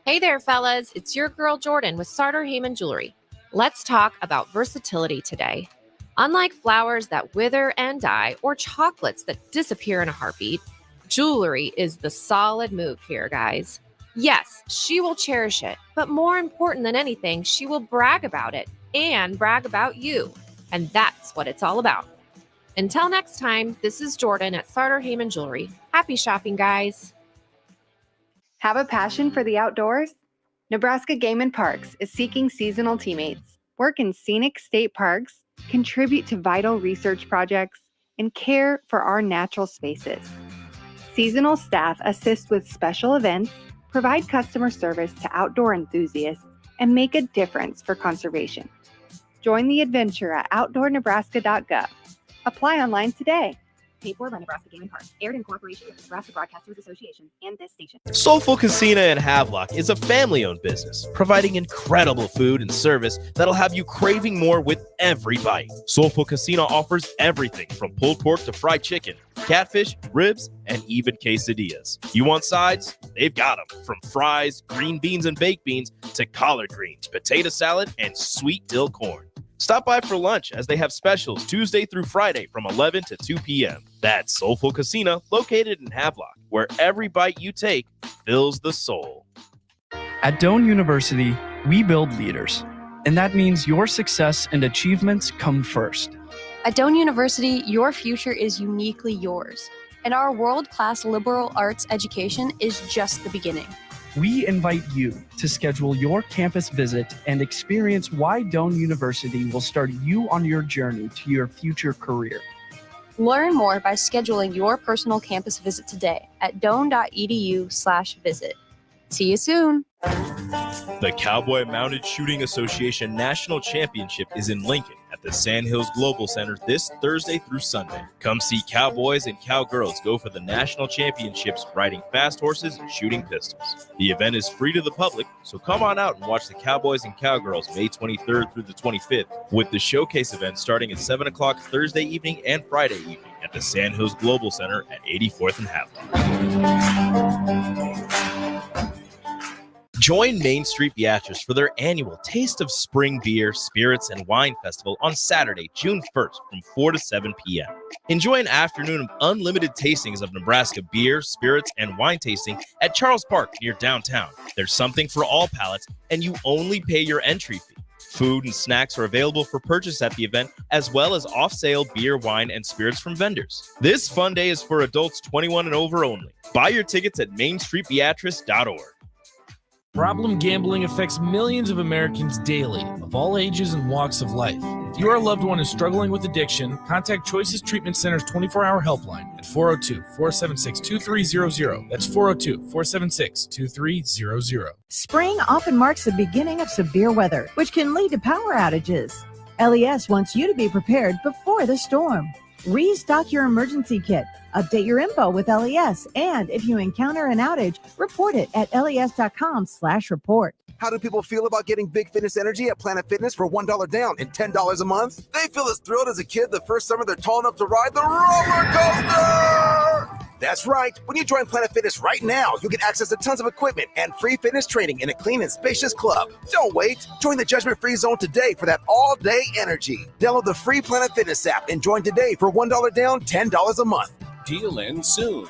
Hey there, fellas. It's your girl Jordan with Sartor Heyman Jewelry. Let's talk about versatility today. Unlike flowers that wither and die or chocolates that disappear in a heartbeat, jewelry is the solid move here, guys. Yes, she will cherish it, but more important than anything, she will brag about it and brag about you. And that's what it's all about. Until next time, this is Jordan at Sartor Heyman Jewelry. Happy shopping, guys. Have a passion for the outdoors? Nebraska Game and Parks is seeking seasonal teammates. Work in scenic state parks, contribute to vital research projects, and care for our natural spaces. Seasonal staff assist with special events, provide customer service to outdoor enthusiasts, and make a difference for conservation. Join the adventure at outdoornebraska.gov. Apply online today. Paid for by Nebraska Game and Parks. Aired in cooperation with the Nebraska Broadcasters Association and this station. Soulful Casino in Havelock is a family-owned business, providing incredible food and service that'll have you craving more with every bite. Soulful Casino offers everything from pulled pork to fried chicken, catfish, ribs, and even quesadillas. You want sides? They've got them. From fries, green beans and baked beans, to collard greens, potato salad, and sweet dill corn. Stop by for lunch as they have specials Tuesday through Friday from 11 to 2 p.m. That's Soulful Casino, located in Havelock, where every bite you take fills the soul. At Doane University, we build leaders, and that means your success and achievements come first. At Doane University, your future is uniquely yours, and our world-class liberal arts education is just the beginning. We invite you to schedule your campus visit and experience why Doane University will start you on your journey to your future career. Learn more by scheduling your personal campus visit today at doane.edu/visit. See you soon. The Cowboy Mounted Shooting Association National Championship is in Lincoln at the Sandhills Global Center this Thursday through Sunday. Come see cowboys and cowgirls go for the national championships riding fast horses and shooting pistols. The event is free to the public, so come on out and watch the cowboys and cowgirls May 23rd through the 25th, with the showcase event starting at 7 o'clock Thursday evening and Friday evening at the Sandhills Global Center at 84th and Havelock. Join Main Street Bierhaus for their annual Taste of Spring Beer, Spirits, and Wine Festival on Saturday, June 1st from 4 to 7 p.m. Enjoy an afternoon of unlimited tastings of Nebraska beer, spirits, and wine tasting at Charles Park near downtown. There's something for all palates, and you only pay your entry fee. Food and snacks are available for purchase at the event, as well as off-sale beer, wine, and spirits from vendors. This fun day is for adults 21 and over only. Buy your tickets at mainstreetbeatrice.org. Problem gambling affects millions of Americans daily, of all ages and walks of life. If your loved one is struggling with addiction, contact Choices Treatment Center's 24-hour helpline at 402-476-2300. That's 402-476-2300. Spring often marks the beginning of severe weather, which can lead to power outages. LES wants you to be prepared before the storm. Restock your emergency kit, update your info with LES, and if you encounter an outage, report it at les.com/report. How do people feel about getting Big Fitness Energy at Planet Fitness for $1 down and $10 a month? They feel as thrilled as a kid the first summer they're tall enough to ride the roller coaster! That's right. When you join Planet Fitness right now, you'll get access to tons of equipment and free fitness training in a clean and spacious club. Don't wait. Join the judgment-free zone today for that all-day energy. Download the free Planet Fitness app and join today for $1 down, $10 a month. Deal ends soon.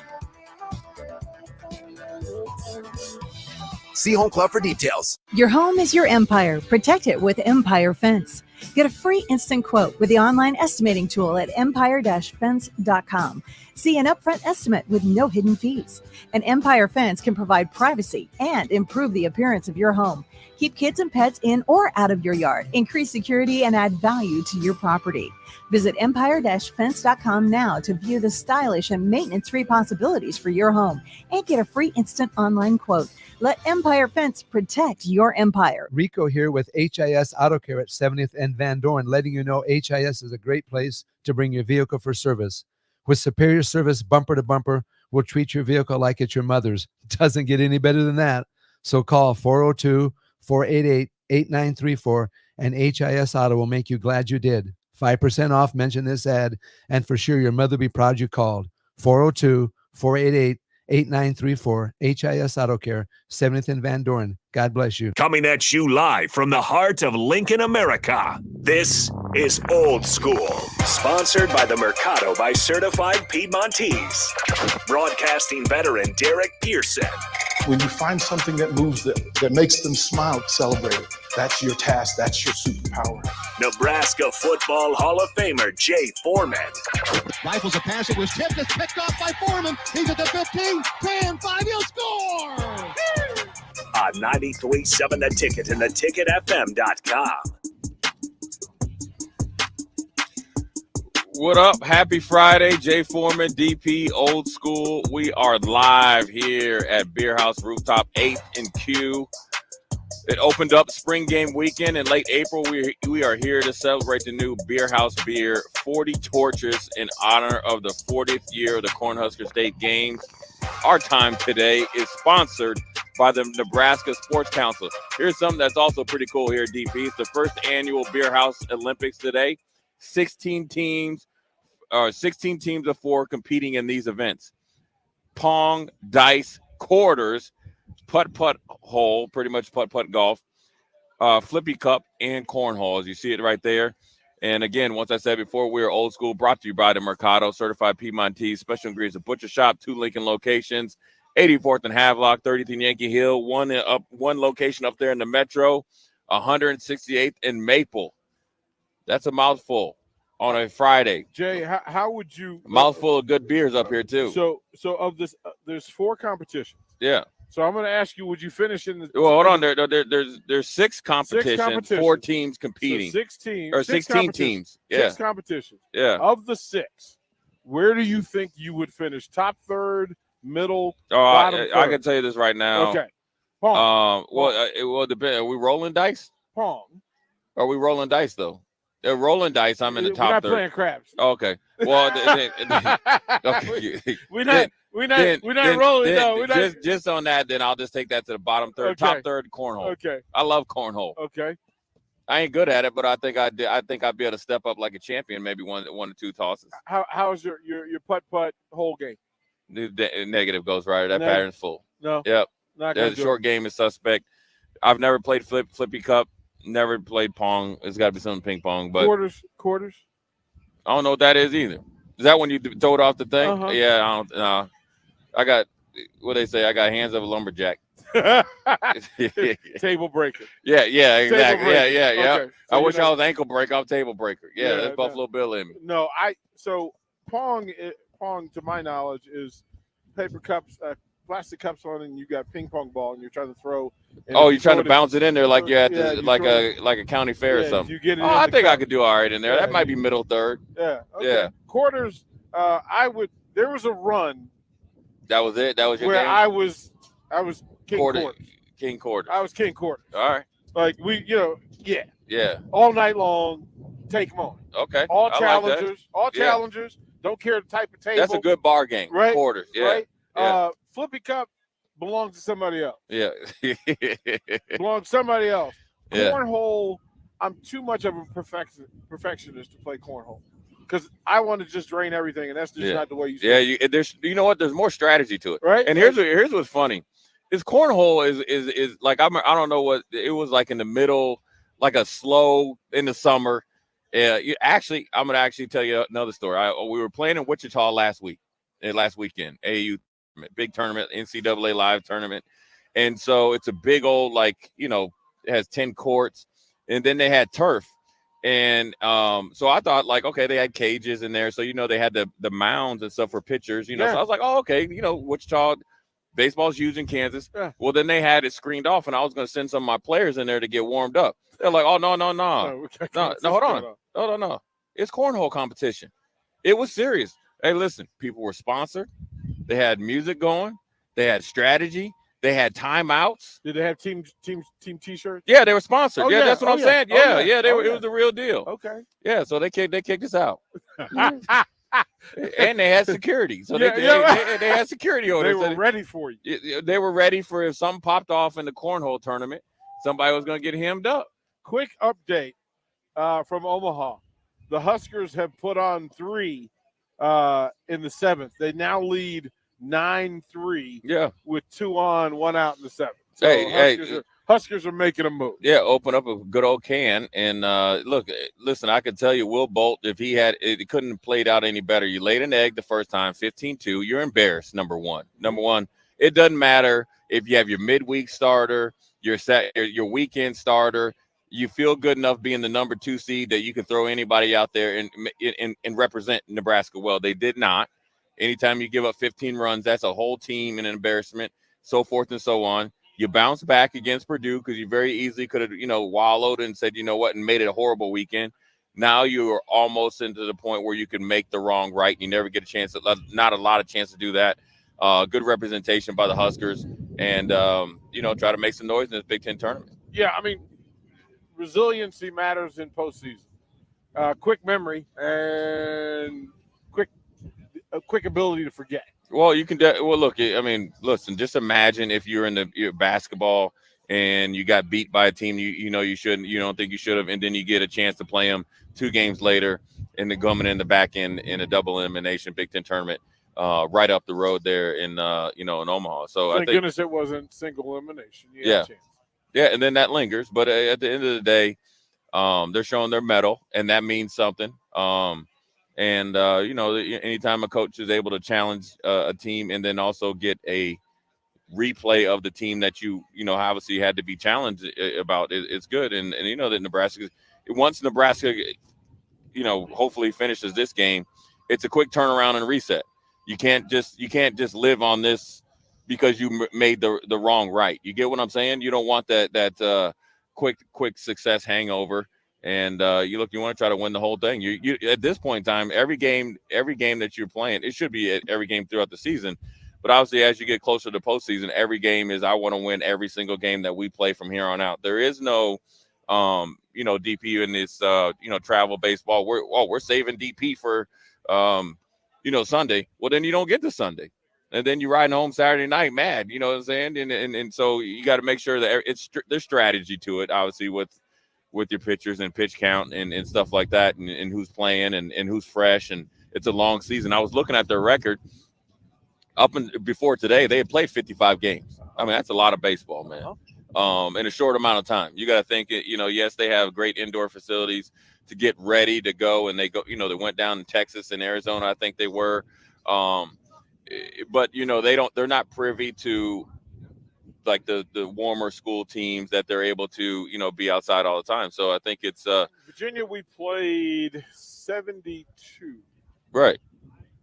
See Home Club for details. Your home is your empire. Protect it with Empire Fence. Get a free instant quote with the online estimating tool at empire-fence.com. See an upfront estimate with no hidden fees. An Empire Fence can provide privacy and improve the appearance of your home. Keep kids and pets in or out of your yard. Increase security and add value to your property. Visit empire-fence.com now to view the stylish and maintenance-free possibilities for your home and get a free instant online quote. Let Empire Fence protect your empire. Rico here with HIS Auto Care at 70th and Van Dorn, letting you know HIS is a great place to bring your vehicle for service. With superior service bumper to bumper, we'll treat your vehicle like it's your mother's. Doesn't get any better than that. So call 402-488-8934 and HIS Auto will make you glad you did. 5% off, mention this ad, and for sure your mother will be proud you called. 402-488-8934. 8934. HIS Auto Care, 70th and Van Doren. God bless you. Coming at you live from the heart of Lincoln, America. This is Old School, sponsored by the Mercado by Certified Piedmontese. Broadcasting veteran Derek Pearson. When you find something that moves them, that makes them smile, celebrate it. That's your task. That's your superpower. Nebraska Football Hall of Famer Jay Foreman. Rifles a pass. It was tipped. It's picked off by Foreman. He's at the 15, 10, 5. He'll score! On 93.7 The Ticket and theticketfm.com. What up? Happy Friday. Jay Foreman, DP, Old School. We are live here at Bierhaus Rooftop 8th and Q. It opened up spring game weekend in late April. We are here to celebrate the new Bierhaus beer, 40 Torches, in honor of the 40th year of the Cornhusker State Games. Our time today is sponsored by the Nebraska Sports Council. Here's something that's also pretty cool here, DP. It's the first annual Bierhaus Olympics today. 16 teams of 4 competing in these events. Pong, dice, quarters, putt-putt hole, pretty much putt-putt golf, flippy cup, and cornhole. As you see it right there. And again, once I said before, we are Old School, brought to you by the Mercado, Certified Piedmontese, Special Ingredients of Butcher Shop, 2 Lincoln locations, 84th and Havelock, 30th and Yankee Hill, one location up there in the Metro, 168th and Maple. That's a mouthful on a Friday. Jay, how would you? Mouthful of good beers up here too. So of this, there's 4 competitions. Yeah. So I'm going to ask you, would you finish in the? Well, hold on. There's 6 competitions, 4 teams competing. So 6 teams or 16 teams. Yeah. 6 competitions. Yeah. Of the 6, where do you think you would finish? Top third, middle, Oh, bottom third? I can tell you this right now. Okay. Pong. It will depend. Are we rolling dice? Pong. Are we rolling dice though? They're rolling dice. I'm in the top third. We're not playing craps. Okay. Well, okay. We're not rolling. No, just on that. Then I'll just take that to the bottom third, Okay. top third cornhole. Okay. I love cornhole. Okay. I ain't good at it, but I think I'd be able to step up like a champion. Maybe one or 2 tosses. How's your putt whole game? Negative goes right. That No. pattern's full. No. Yep. Not gonna The do short game is suspect. I've never played flippy cup. Never played pong. It's got to be something ping pong. But quarters. I don't know what that is either. Is that when you throw it off the thing? Uh-huh. Yeah, I don't know. I got what they say. I got hands of a lumberjack. Table breaker. Yeah, exactly. Yeah. Okay. So I wish I was ankle breaker. I'm table breaker. Yeah, that's Buffalo Bill in me. No, so pong to my knowledge is paper cups, plastic cups on, and you got ping pong ball, and you're trying to throw. Oh, you're trying to bounce it in there like you're at like a county fair or something. You get it I think I could do all right in there. Yeah, that might be middle third. Yeah. Okay. Yeah. Quarters. There was a run. That was it. That was your where game? I was king quarters. King quarters. I was king quarters. All right. Like yeah. All night long, take them on. Okay. All I challengers. like that. All Yeah. challengers. Don't care the type of table. That's a good bar game. Right. Quarters. Yeah. Right. Yeah. Flippy cup belongs to somebody else. Yeah. Belongs to somebody else. Yeah. Cornhole, I'm too much of a perfectionist to play cornhole because I want to just drain everything, and that's just not the way you. Yeah. There's you know what? There's more strategy to it. Right. And here's what's funny. Is cornhole is like I don't know what it was like in the middle, like a slow in the summer. I'm gonna actually tell you another story. We were playing in Wichita last weekend, AAU tournament, big tournament, NCAA live tournament, and so it's a big old it has 10 courts, and then they had turf, and so I thought okay, they had cages in there, so they had the mounds and stuff for pitchers, So I was like, oh okay, Wichita. Baseball's huge in Kansas. Yeah. Well, then they had it screened off, and I was going to send some of my players in there to get warmed up. They're like, "Oh no, hold on, no, it's cornhole competition. It was serious. Hey, listen, people were sponsored. They had music going. They had strategy. They had timeouts. Did they have team T-shirts? Yeah, they were sponsored. Oh, yeah, that's what I'm saying. Yeah, they were. It was the real deal. Okay. Yeah, so they kicked us out. And they had security, so they had security orders. They were ready for you. They were ready for if something popped off in the cornhole tournament, somebody was going to get hemmed up. Quick update from Omaha: the Huskers have put on 3 in the 7th. They now lead 9-3. Yeah. With 2 on, 1 out in the 7th. So Hey, Huskers are making a move. Yeah, open up a good old can. And listen, I could tell you Will Bolt, if he had it couldn't have played out any better. You laid an egg the first time, 15-2. You're embarrassed, number one. Number one, it doesn't matter if you have your midweek starter, your weekend starter. You feel good enough being the number 2 seed that you can throw anybody out there and represent Nebraska well. They did not. Anytime you give up 15 runs, that's a whole team and an embarrassment, so forth and so on. You bounce back against Purdue because you very easily could have, wallowed and said, you know what, and made it a horrible weekend. Now you are almost into the point where you can make the wrong right. You never get a chance, not a lot of chance to do that. Good representation by the Huskers and, try to make some noise in this Big Ten tournament. Yeah, I mean, resiliency matters in postseason. Quick memory and quick ability to forget. Well, you can. Look. I mean, listen. Just imagine if you're in your basketball and you got beat by a team you don't think you should have, and then you get a chance to play them 2 games later, and then coming in the back end in a double elimination Big Ten tournament, right up the road there in Omaha. So Thank goodness it wasn't single elimination. Yeah, and then that lingers. But at the end of the day, they're showing their mettle, and that means something. Anytime a coach is able to challenge a team and then also get a replay of the team that obviously had to be challenged about, it's good. And that Nebraska, once Nebraska, hopefully finishes this game, it's a quick turnaround and reset. You can't just live on this because you made the wrong right. You get what I'm saying? You don't want that quick success hangover. And you want to try to win the whole thing. You at this point in time, every game that you're playing, it should be at every game throughout the season. But obviously, as you get closer to postseason, every game is I want to win every single game that we play from here on out. There is no, DP in this, travel baseball. We're saving DP for, Sunday. Well, then you don't get to Sunday, and then you ride home Saturday night mad. You know what I'm saying? And so you got to make sure that there's strategy to it, obviously with your pitchers and pitch count and stuff like that and who's playing and who's fresh. And it's a long season. I was looking at their record before today. They had played 55 games. I mean, that's a lot of baseball, man, in a short amount of time. You got to think, yes, they have great indoor facilities to get ready to go. And they go, they went down in Texas and Arizona. I think they were. But, they're not privy to like the warmer school teams that they're able to, be outside all the time. So I think it's Virginia, we played 72 right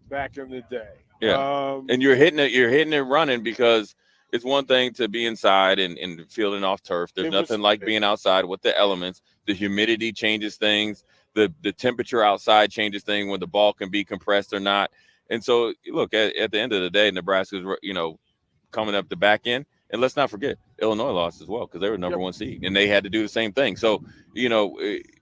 back in the day. Yeah. And you're hitting it running because it's one thing to be inside and fielding off turf. There's nothing like being outside with the elements. The humidity changes things. The temperature outside changes things when the ball can be compressed or not. And so look, at the end of the day, Nebraska's, coming up the back end. And let's not forget, Illinois lost as well because they were number 1 seed, and they had to do the same thing. So,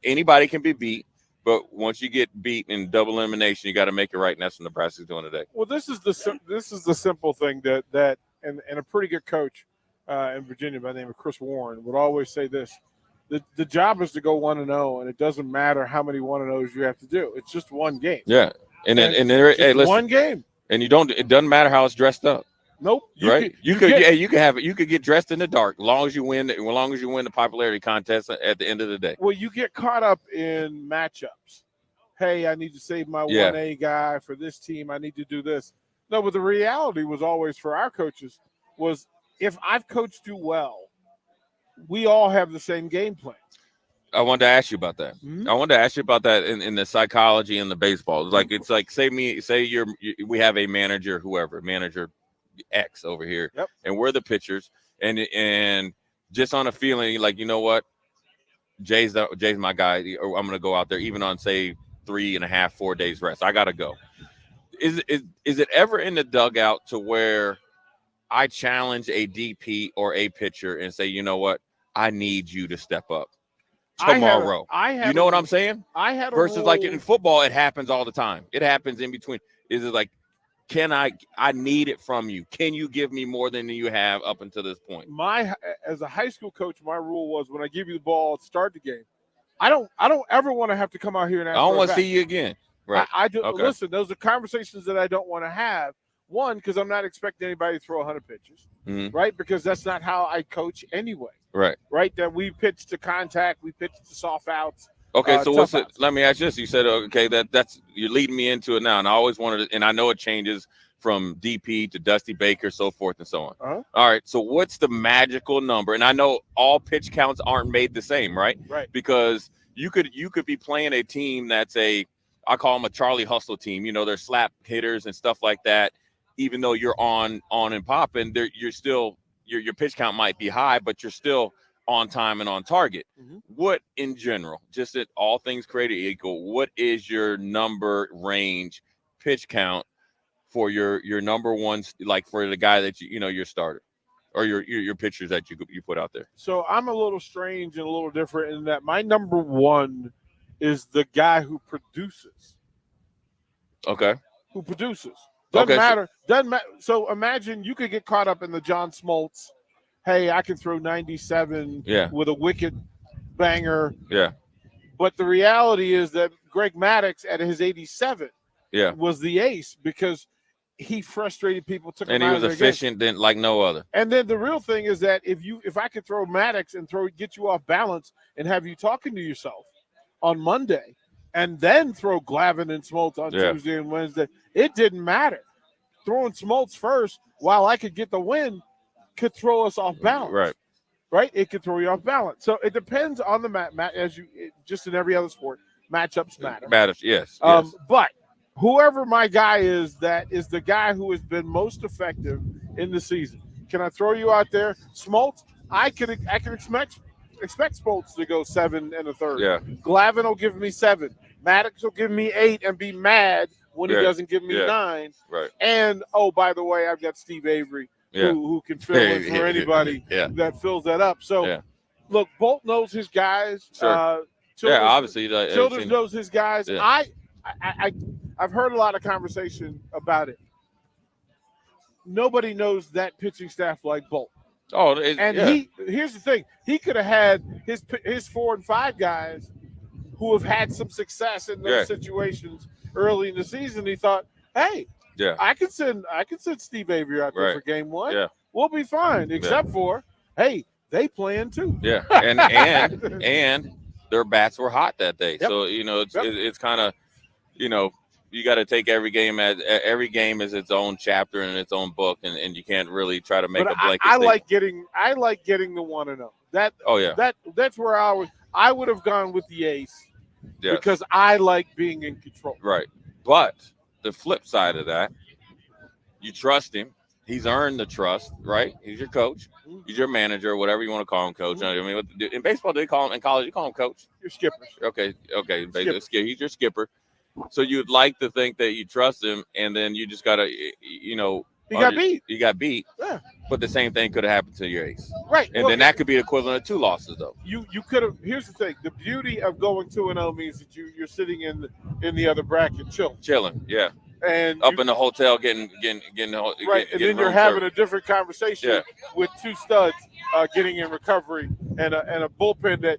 anybody can be beat, but once you get beat in double elimination, you got to make it right, and that's what Nebraska's doing today. Well, this is the simple thing that a pretty good coach in Virginia by the name of Chris Warren would always say this: the job is to go 1-0, and it doesn't matter how many 1-0s you have to do. It's just one game. Yeah, listen, one game, and it doesn't matter how it's dressed up. Nope. You could get dressed in the dark as long as you win the popularity contest at the end of the day. Well, you get caught up in matchups. Hey, I need to save my 1A guy for this team. I need to do this. No, but the reality was always for our coaches was if I've coached you well, we all have the same game plan. I wanted to ask you about that. Mm-hmm. I wanted to ask you about that in the psychology in the baseball. It's like we have a manager X over here, and we're the pitchers, and just on a feeling like, you know what, Jay's my guy, or I'm gonna go out there even on say 3.5-4 days rest. I gotta go. Is it ever in the dugout to where I challenge a DP or a pitcher and say, you know what, I need you to step up tomorrow? You know what I'm saying? I had versus like in football, it happens all the time. It happens in between. Is it like, I need it from you. Can you give me more than you have up until this point? As a high school coach, my rule was when I give you the ball to start the game, I don't ever want to have to come out here and ask I don't want to see you again. Right. I do. Okay. Listen, those are conversations that I don't want to have One, because I'm not expecting anybody to throw 100 pitches, right? Because that's not how I coach anyway. Right. Right. That we pitch to contact, we pitch to soft outs. Okay, so what's it? outs. Let me ask you this. You said, okay, that's you're leading me into it now, and I always wanted to, and I know it changes from DP to Dusty Baker, so forth and so on. All right, so what's the magical number? And I know all pitch counts aren't made the same, right? Right. Because you could be playing a team that's I call them a Charlie Hustle team. You know, they're slap hitters and stuff like that. Even though you're on and popping, you're still your pitch count might be high, but you're still on time and on target. What in general, just at all things created equal, what is your number range pitch count for your number ones, like for the guy that your starter or your pitchers that you put out there? So I'm a little strange and a little different in that my number one is the guy who produces. Okay. Who produces. Doesn't matter. So imagine you could get caught up in the John Smoltz. Hey, I can throw 97 with a wicked banger. Yeah. But the reality is that Greg Maddux at his 87 was the ace because he frustrated people. And he was efficient like no other. And then the real thing is that if I could throw Maddux and get you off balance and have you talking to yourself on Monday and then throw Glavine and Smoltz on Tuesday and Wednesday, it didn't matter. Throwing Smoltz first while I could get the win could throw us off balance. Right? It could throw you off balance. So it depends on the match, just in every other sport, matchups matter. Yes. But whoever my guy is, that is the guy who has been most effective in the season. Can I throw you out there? Smoltz, I can expect Smoltz to go 7 1/3. Yeah. Glavine will give me 7. Maddux will give me 8 and be mad when he doesn't give me 9. Right. And by the way, I've got Steve Avery. Who can fill in for anybody that fills that up. So, look, Bolt knows his guys. Sure. Childers, obviously. Childers knows his guys. Yeah. I've heard a lot of conversation about it. Nobody knows that pitching staff like Bolt. Here's the thing. He could have had his 4 and 5 guys who have had some success in those situations early in the season. He thought, hey, I can send Steve Avery out there for game 1. Yeah. We'll be fine, except for, hey, they playing too. Yeah, and their bats were hot that day. Yep. So it's kind of you got to take every game as its own chapter and its own book, and you can't really try to make a blanket. I like getting the 1-0. That's where I would have gone with the ace because I like being in control. Right, but the flip side of that, you trust him. He's earned the trust, right? He's your coach. He's your manager, whatever you want to call him, coach. I mean, in baseball, they call him. In college, you call him coach. Your skipper. Okay. He's your skipper. So you'd like to think that you trust him, and then you just gotta, he got beat. You got beat. Yeah. But the same thing could have happened to your ace. Right. And then that could be the equivalent of 2 losses, though. You could have. Here's the thing: the beauty of going 2-0 means that you're sitting in the other bracket, chilling, yeah. And up in the hotel, getting right, and then you're having a different conversation with 2 studs getting in recovery and a bullpen that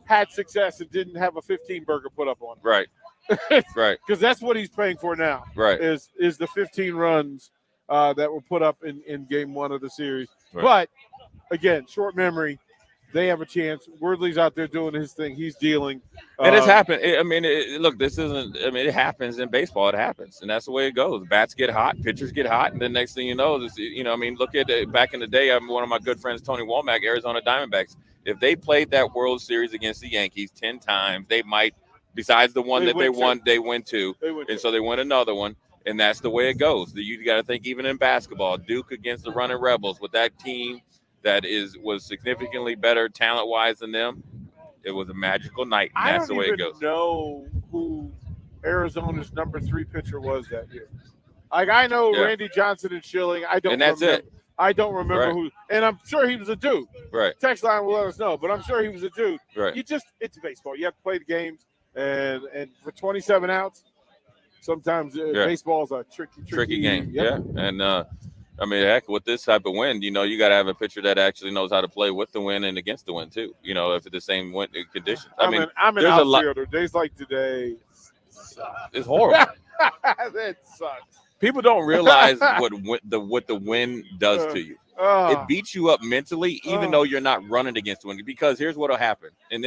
had success and didn't have a 15 burger put up on it. Right. Right. Because that's what he's paying for now. Right. Is the 15 runs that were put up in game 1 of the series. Right. But again, short memory. They have a chance. Wordley's out there doing his thing. He's dealing. And it's happened. Look, this isn't. It happens in baseball. It happens, and that's the way it goes. Bats get hot, pitchers get hot, and then next thing you know, look at it, back in the day. One of my good friends, Tony Womack, Arizona Diamondbacks. If they played that World Series against the Yankees 10 times, they might. Besides the one they won 2, and so they win another one, and that's the way it goes. You got to think even in basketball, Duke against the Running Rebels with that team. That was significantly better talent-wise than them. It was a magical night, and that's the way it goes. I don't even know who Arizona's number 3 pitcher was that year. Like I know Randy Johnson and Schilling. I don't remember who. And I'm sure he was a dude. Right. Text line will let us know, but I'm sure he was a dude. Right. It's baseball. You have to play the games, and for 27 outs, sometimes baseball is a tricky game. Yep. Yeah, and. Heck, with this type of wind, you got to have a pitcher that actually knows how to play with the wind and against the wind too. If it's the same wind conditions. I'm an outfielder. Days like today, it's horrible. That sucks. People don't realize what the wind does to you. It beats you up mentally, even though you're not running against the wind. Because here's what'll happen, and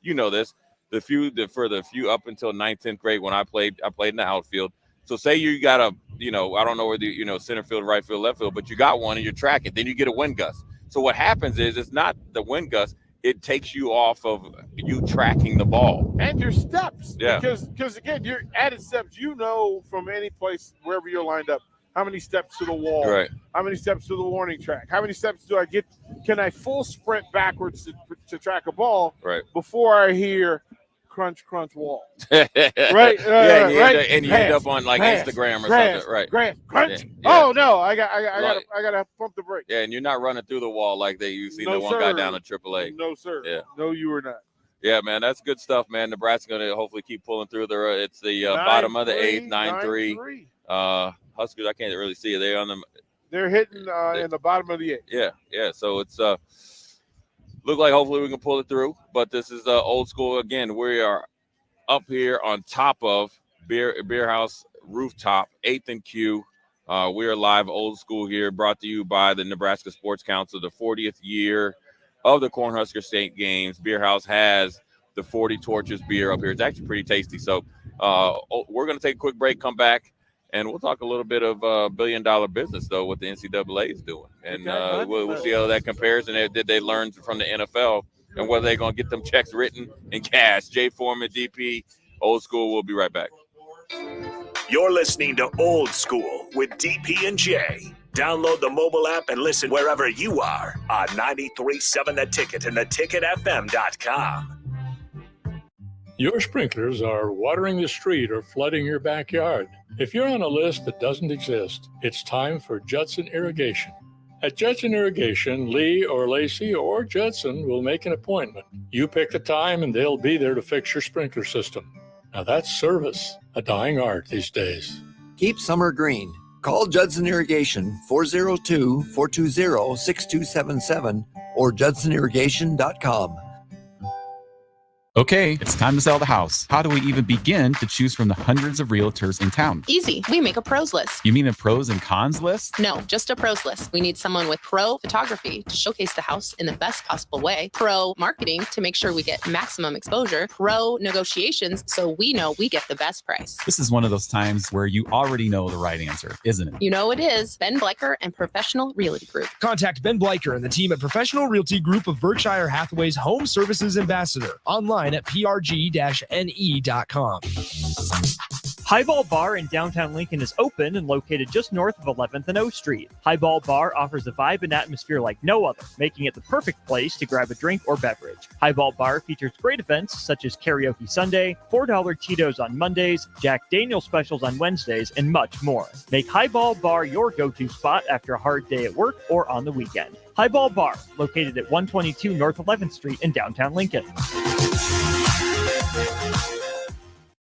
you know this: for the few up until 9th, 10th grade when I played in the outfield. So say you got I don't know where the center field, right field, left field, but you got one and you're tracking. Then you get a wind gust. So what happens is it's not the wind gust. It takes you off of you tracking the ball and your steps. Yeah. Because again, your added steps. From any place wherever you're lined up, how many steps to the wall? Right. How many steps to the warning track? How many steps do I get? Can I full sprint backwards to track a ball? Right. Before I hear crunch wall. Right. Right. And you end up on Instagram or something. Right. Crunch. Yeah. Oh no, I gotta pump the brakes. Yeah, and you're not running through the wall like you see the one guy down in AAA. No, sir. Yeah. No, you were not. Yeah, man, that's good stuff, man. Nebraska's going to hopefully keep pulling through. It's the bottom of the 8th, 9-3. Huskers, I can't really see it. They're hitting in the bottom of the 8th. Yeah. So it's look like hopefully we can pull it through. But this is old school again. We are up here on top of Bierhaus rooftop, 8th and Q. We are live, old school here, brought to you by the Nebraska Sports Council, the 40th year of the Cornhusker State Games. Bierhaus has the 40 Torches beer up here. It's actually pretty tasty. So we're going to take a quick break, come back, and we'll talk a little bit of billion-dollar business, though, what the NCAA is doing. And we'll see how that compares, and did they learn from the NFL, and whether they're going to get them checks written in cash. Jay Foreman, DP, old school. We'll be right back. You're listening to Old School with DP and Jay. Download the mobile app and listen wherever you are on 93.7 The Ticket and theticketfm.com. Your sprinklers are watering the street or flooding your backyard. If you're on a list that doesn't exist, it's time for Judson Irrigation. At Judson Irrigation, Lee or Lacey or Judson will make an appointment. You pick the time and they'll be there to fix your sprinkler system. Now that's service, a dying art these days. Keep summer green. Call Judson Irrigation 402-420-6277 or judsonirrigation.com. Okay, it's time to sell the house. How do we even begin to choose from the hundreds of realtors in town? Easy. We make a pros list. You mean a pros and cons list? No, just a pros list. We need someone with pro photography to showcase the house in the best possible way, pro marketing to make sure we get maximum exposure, pro negotiations so we know we get the best price. This is one of those times where you already know the right answer, isn't it? You know it is. Ben Bleicher and Professional Realty Group. Contact Ben Bleicher and the team at Professional Realty Group of Berkshire Hathaway's Home Services Ambassador. Online at prg-ne.com. Highball Bar in downtown Lincoln is open and located just north of 11th and O Street. Highball Bar offers a vibe and atmosphere like no other, making it the perfect place to grab a drink or beverage. Highball Bar features great events such as Karaoke Sunday, $4 Tito's on Mondays, Jack Daniel's specials on Wednesdays, and much more. Make Highball Bar your go-to spot after a hard day at work or on the weekend. Highball Bar, located at 122 North 11th Street in downtown Lincoln.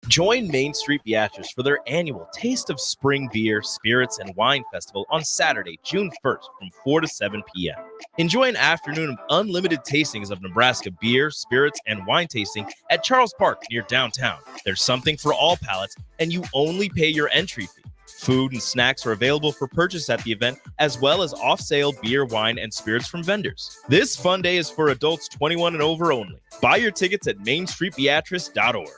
Join Main Street Beatrice for their annual Taste of Spring Beer, Spirits, and Wine Festival on Saturday, June 1st from 4 to 7 p.m. Enjoy an afternoon of unlimited tastings of Nebraska beer, spirits, and wine tasting at Charles Park near downtown. There's something for all palates, and you only pay your entry fee. Food and snacks are available for purchase at the event, as well as off-sale beer, wine, and spirits from vendors. This fun day is for adults 21 and over only. Buy your tickets at mainstreetbeatrice.org.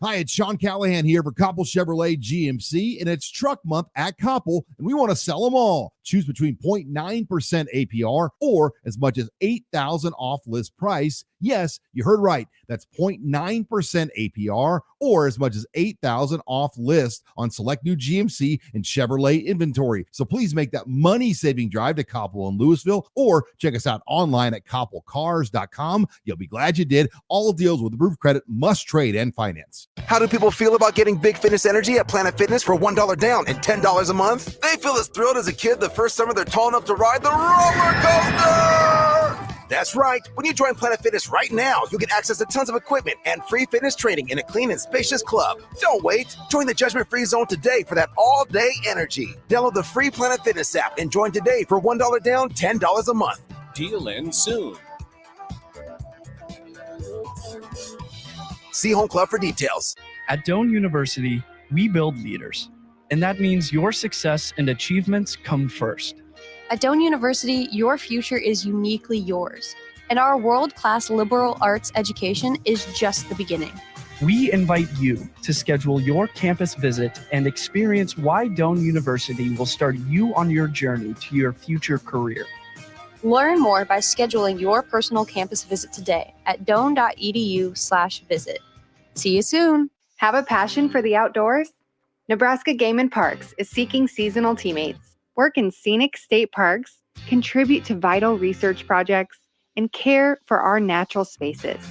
Hi, it's Sean Callahan here for Koppel Chevrolet GMC, and it's truck month at Koppel, and we want to sell them all. Choose between 0.9% APR or as much as $8,000 off list price. Yes, you heard right. That's 0.9% APR or as much as $8,000 off list on select new GMC and Chevrolet inventory. So please make that money-saving drive to Koppel in Louisville or check us out online at koppelcars.com. You'll be glad you did. All deals with approved credit must trade and finance. How do people feel about getting Big Fitness Energy at Planet Fitness for $1 down and $10 a month? They feel as thrilled as a kid the first summer they're tall enough to ride the roller coaster! That's right. When you join Planet Fitness right now, you'll get access to tons of equipment and free fitness training in a clean and spacious club. Don't wait. Join the judgment-free zone today for that all-day energy. Download the free Planet Fitness app and join today for $1 down, $10 a month. Deal ends soon. See Home Club for details. At Doane University, we build leaders. And that means your success and achievements come first. At Doane University, your future is uniquely yours. And our world-class liberal arts education is just the beginning. We invite you to schedule your campus visit and experience why Doane University will start you on your journey to your future career. Learn more by scheduling your personal campus visit today at doane.edu/visit. See you soon. Have a passion for the outdoors? Nebraska Game and Parks is seeking seasonal teammates, work in scenic state parks, contribute to vital research projects, and care for our natural spaces.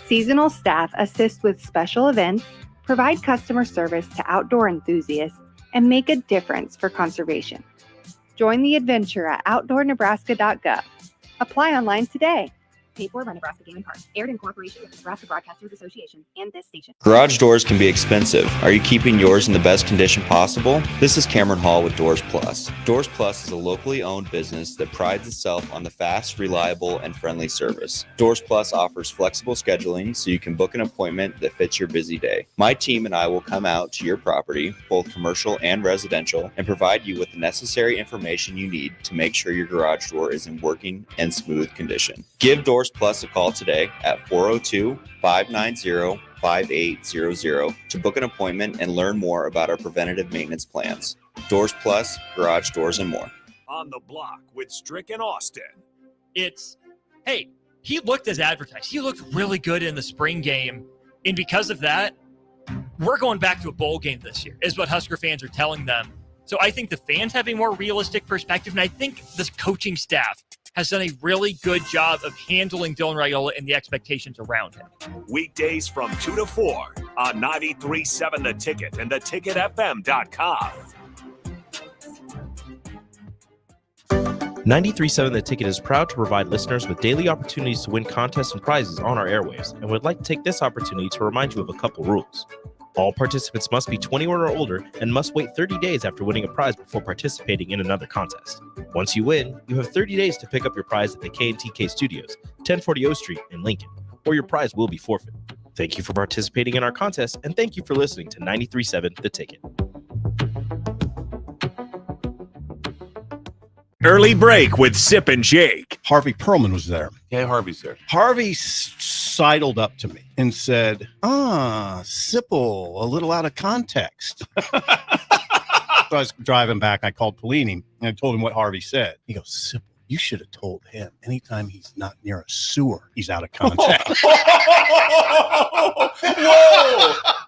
Seasonal staff assist with special events, provide customer service to outdoor enthusiasts, and make a difference for conservation. Join the adventure at outdoornebraska.gov. Apply online today. Paid for by Nebraska Game and Parks. Aired in cooperation with the Nebraska Broadcasters Association and this station. Garage doors can be expensive. Are you keeping yours in the best condition possible? This is Cameron Hall with Doors Plus. Doors Plus is a locally owned business that prides itself on the fast, reliable, and friendly service. Doors Plus offers flexible scheduling so you can book an appointment that fits your busy day. My team and I will come out to your property, both commercial and residential, and provide you with the necessary information you need to make sure your garage door is in working and smooth condition. Give Doors Plus a call today at 402-590-5800 to book an appointment and learn more about our preventative maintenance plans. Doors Plus, garage doors, and more. On the Block with Strick and Austin. It's, hey, he looked as advertised. He looked really good in the spring game. And because of that, we're going back to a bowl game this year, is what Husker fans are telling them. So I think the fans have a more realistic perspective, and I think this coaching staff has done a really good job of handling Dylan Raiola and the expectations around him. Weekdays from 2 to 4 on 93.7 The Ticket and theticketfm.com. 93.7 The Ticket is proud to provide listeners with daily opportunities to win contests and prizes on our airwaves, and would like to take this opportunity to remind you of a couple rules. All participants must be 21 or older and must wait 30 days after winning a prize before participating in another contest. Once you win, you have 30 days to pick up your prize at the K&TK Studios, 1040 O Street in Lincoln, or your prize will be forfeit. Thank you for participating in our contest, and thank you for listening to 93.7 The Ticket. Early break with Sip and Jake. Harvey Perlman was there. Yeah, Harvey's there. Harvey sidled up to me and said, Sipple, a little out of context. So I was driving back. I called Pelini and I told him what Harvey said. He goes, Sipple, you should have told him anytime he's not near a sewer, he's out of context.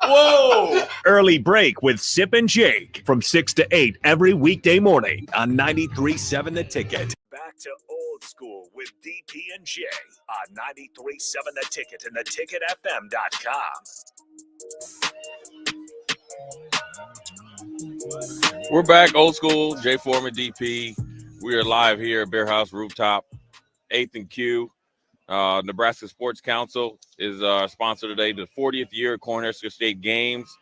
Whoa! Early break with Sip and Jake from 6 to 8 every weekday morning on 93.7 The Ticket. Back to old school with DP and J on 93.7 The Ticket and theticketfm.com. We're back, old school. Jay Foreman, DP. We are live here at Bierhaus Rooftop, 8th and Q. Nebraska Sports Council is our sponsor today, the 40th year of Cornhusker State Games.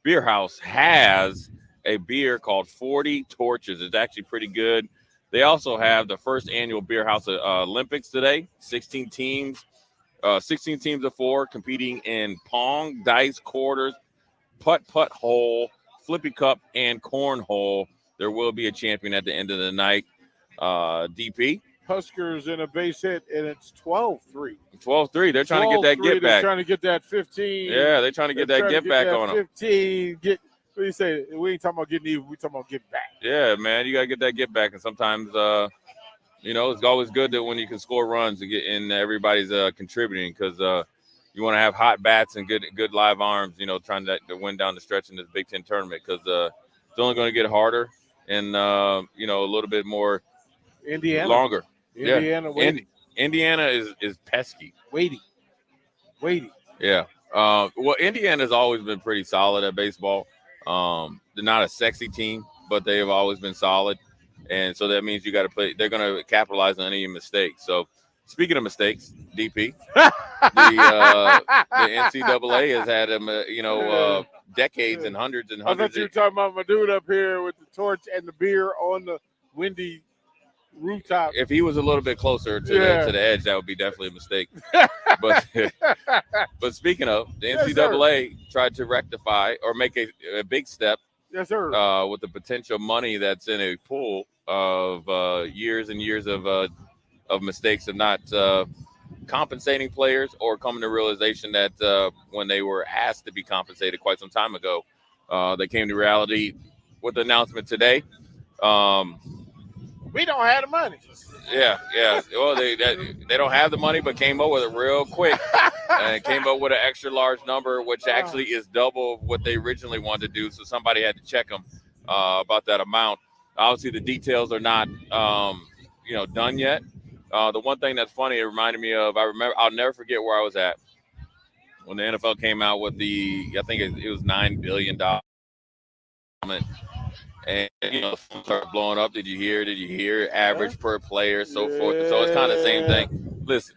Bierhaus has a beer called 40 Torches. It's actually pretty good. They also have the first annual Bierhaus Olympics today. 16 teams of 4 competing in pong, dice, quarters, putt hole, flippy cup, and cornhole. There will be a champion at the end of the night. DP. Huskers in a base hit, and it's 12-3. 12-3. They're trying to get that get back. They're trying to get that 15. Yeah, they're trying to get that get back on them. 15. What do you say? We ain't talking about getting even. We talking about getting back. Yeah, man, you gotta get that get back, and sometimes, it's always good that when you can score runs and get in, everybody's contributing because you want to have hot bats and good live arms. Trying to win down the stretch in this Big Ten tournament because it's only going to get harder and a little bit more. Indiana longer. Indiana, yeah. Indiana is pesky. Weighty. Yeah. Well, Indiana's always been pretty solid at baseball. They're not a sexy team, but they have always been solid. And so that means you got to play. They're going to capitalize on any mistakes. So speaking of mistakes, DP, the NCAA has had them, decades and hundreds and hundreds. I thought you were talking about my dude up here with the torch and the beer on the windy rooftop. If he was a little bit closer to the edge, that would be definitely a mistake. But speaking of, the NCAA tried to rectify or make a big step Yes, sir. With the potential money that's in a pool of years and years of mistakes of not compensating players or coming to realization that when they were asked to be compensated quite some time ago, they came to reality with the announcement today. We don't have the money. Yeah. Well, they don't have the money, but came up with it real quick and came up with an extra large number, which actually is double what they originally wanted to do. So somebody had to check them about that amount. Obviously, the details are not, done yet. The one thing that's funny, it reminded me of, I'll never forget where I was at when the NFL came out with I think it was $9 billion. And, the phone started blowing up. Did you hear? Average per player, so forth. So it's kind of the same thing. Listen,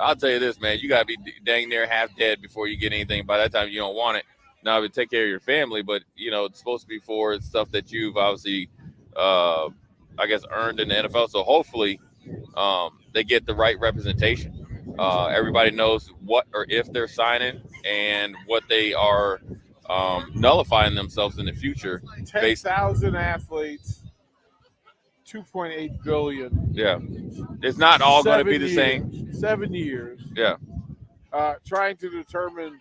I'll tell you this, man. You got to be dang near half dead before you get anything. By that time, you don't want it. Now, to take care of your family, but, it's supposed to be for stuff that you've obviously, earned in the NFL. So hopefully they get the right representation. Everybody knows what or if they're signing and what they are nullifying themselves in the future. 10,000 athletes, $2.8 billion. Yeah, it's not all going to be the same. 7 years. Yeah, trying to determine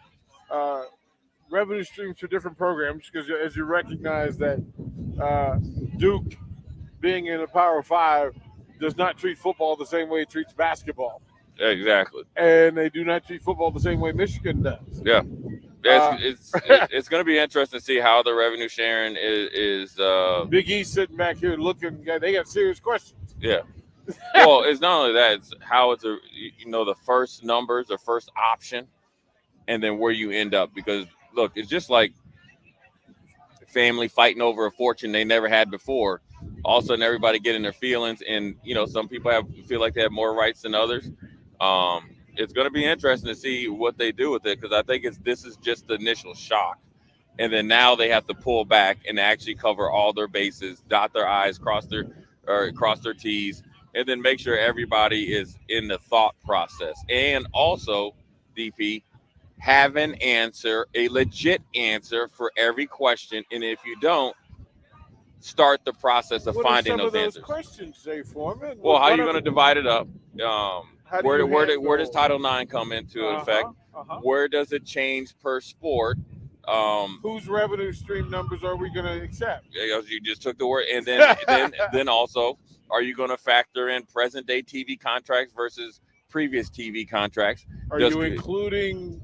revenue streams for different programs, because as you recognize that Duke, being in the Power 5, does not treat football the same way it treats basketball. Exactly. And they do not treat football the same way Michigan does. Yeah. It's going to be interesting to see how the revenue sharing is. Big E sitting back here looking. They got serious questions. Yeah. Well, it's not only that; it's how it's the first numbers, the first option, and then where you end up. Because look, it's just like family fighting over a fortune they never had before. All of a sudden, everybody getting their feelings, and some people feel like they have more rights than others. It's going to be interesting to see what they do with it, because I think this is just the initial shock. And then now they have to pull back and actually cover all their bases, dot their I's, cross their T's, and then make sure everybody is in the thought process. And also, DP, have an answer, a legit answer for every question. And if you don't, start the process of finding those answers. Questions, Jay Foreman? Well, how are you going to divide it up? Where does Title IX come into effect? Where does it change per sport? Whose revenue stream numbers are we going to accept? You just took the word, and then also, are you going to factor in present day TV contracts versus previous TV contracts? Are you including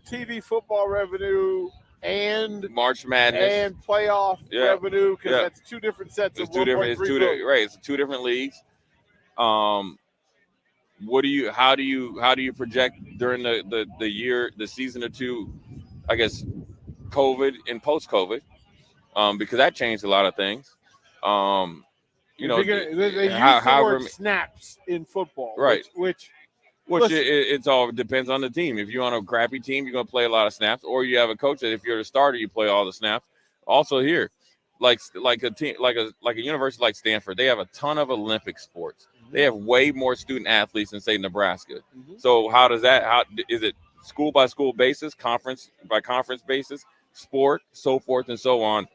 TV football revenue and March Madness and playoff revenue? Because that's two different sets of $1.3 billion. Right, it's two different leagues. How do you project during the year, the season or two, I guess, COVID and post-COVID, because that changed a lot of things. They use the word snaps in football, right? Which it all depends on the team. If you're on a crappy team, you're going to play a lot of snaps, or you have a coach that if you're the starter, you play all the snaps. Also here, like a team, like a university like Stanford, they have a ton of Olympic sports. They have way more student athletes than, say, Nebraska. So how is it school by school basis, conference by conference basis, sport, so forth and so on?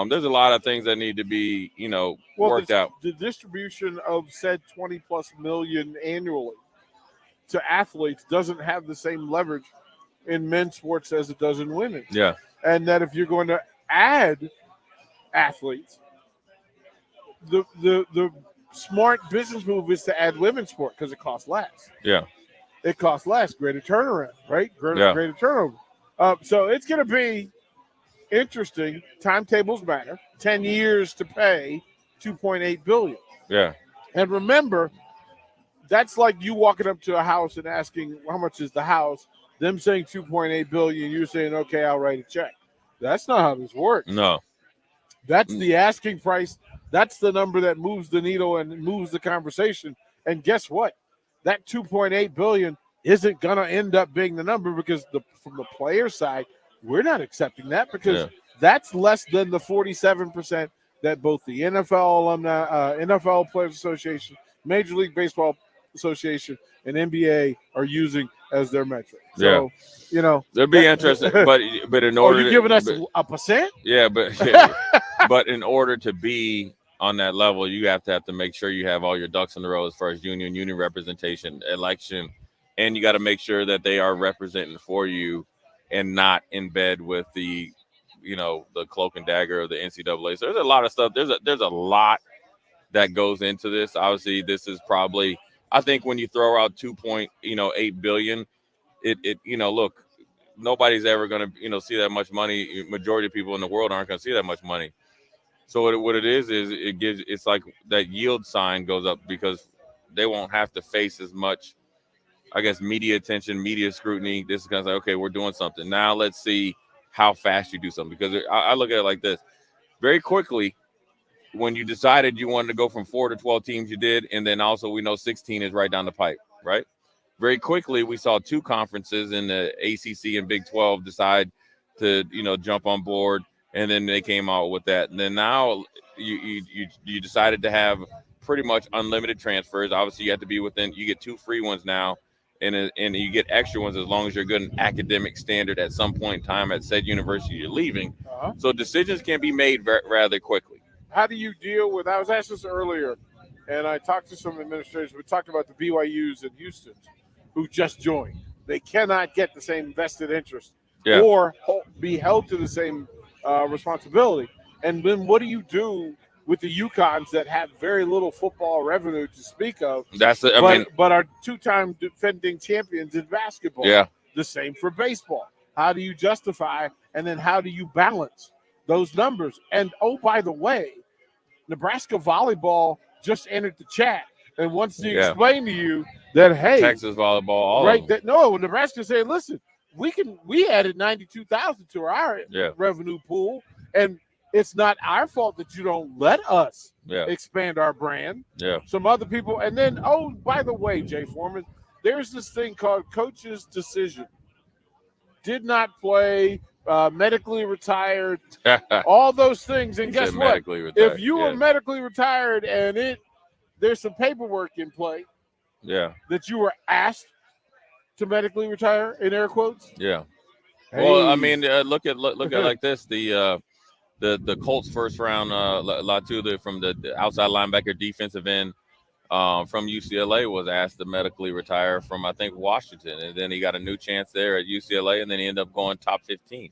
There's a lot of things that need to be, worked out. The distribution of said 20+ million annually to athletes doesn't have the same leverage in men's sports as it does in women's. Yeah. And that if you're going to add athletes, the smart business move is to add women's sport because it costs less. Yeah. It costs less. Greater turnaround, right? Greater turnover. So it's going to be interesting. Timetables matter. 10 years to pay $2.8 billion. Yeah. And remember, that's like you walking up to a house and asking how much is the house, them saying $2.8 billion, you're saying, okay, I'll write a check. That's not how this works. No. That's the asking price. That's the number that moves the needle and moves the conversation. And guess what? That $2.8 billion isn't going to end up being the number, because from the player side, we're not accepting that, because that's less than the 47% that both the NFL alumni, NFL Players Association, Major League Baseball Association, and NBA are using as their metric. So, it'll be interesting. But in order, you giving us a percent? Yeah, but in order to be on that level, you have to make sure you have all your ducks in a row as far as union representation, election, and you got to make sure that they are representing for you and not in bed with the cloak and dagger of the NCAA. So there's a lot of stuff. There's a lot that goes into this. Obviously, this is probably, I think when you throw out $2.8 billion, look, nobody's ever going to see that much money. Majority of people in the world aren't going to see that much money. So what it is it's like that yield sign goes up because they won't have to face as much, I guess, media attention, media scrutiny. This is kind of like, okay, we're doing something. Now let's see how fast you do something. Because I look at it like this. Very quickly, when you decided you wanted to go from 4 to 12 teams, you did. And then also we know 16 is right down the pipe, right? Very quickly, we saw 2 conferences in the ACC and Big 12 decide to, jump on board. And then they came out with that. And then now you decided to have pretty much unlimited transfers. Obviously, you have to be you get 2 free ones now. And you get extra ones as long as you're good in academic standard at some point in time at said university you're leaving. So decisions can be made rather quickly. How do you deal with, I was asked this earlier, and I talked to some administrators. We talked about the BYUs and Houston's who just joined. They cannot get the same vested interest or be held to the same responsibility. And then what do you do with the UConns that have very little football revenue to speak of? But are 2-time defending champions in basketball. Yeah. The same for baseball. How do you justify, and then how do you balance those numbers? And, oh, by the way, Nebraska volleyball just entered the chat and wants to explain to you that, hey, Texas volleyball, Nebraska saying, listen, we added 92,000 to our revenue pool, and it's not our fault that you don't let us expand our brand. Yeah. Some other people, and then, oh, by the way, Jay Foreman, there's this thing called coach's decision. Did not play, medically retired, all those things. And guess what? If you were medically retired and there's some paperwork in play that you were asked to medically retire, in air quotes. Yeah. Hey. Well, I mean, look at like this. The Colts first round, Latu from the outside linebacker defensive end from UCLA was asked to medically retire from, I think, Washington. And then he got a new chance there at UCLA, and then he ended up going top 15.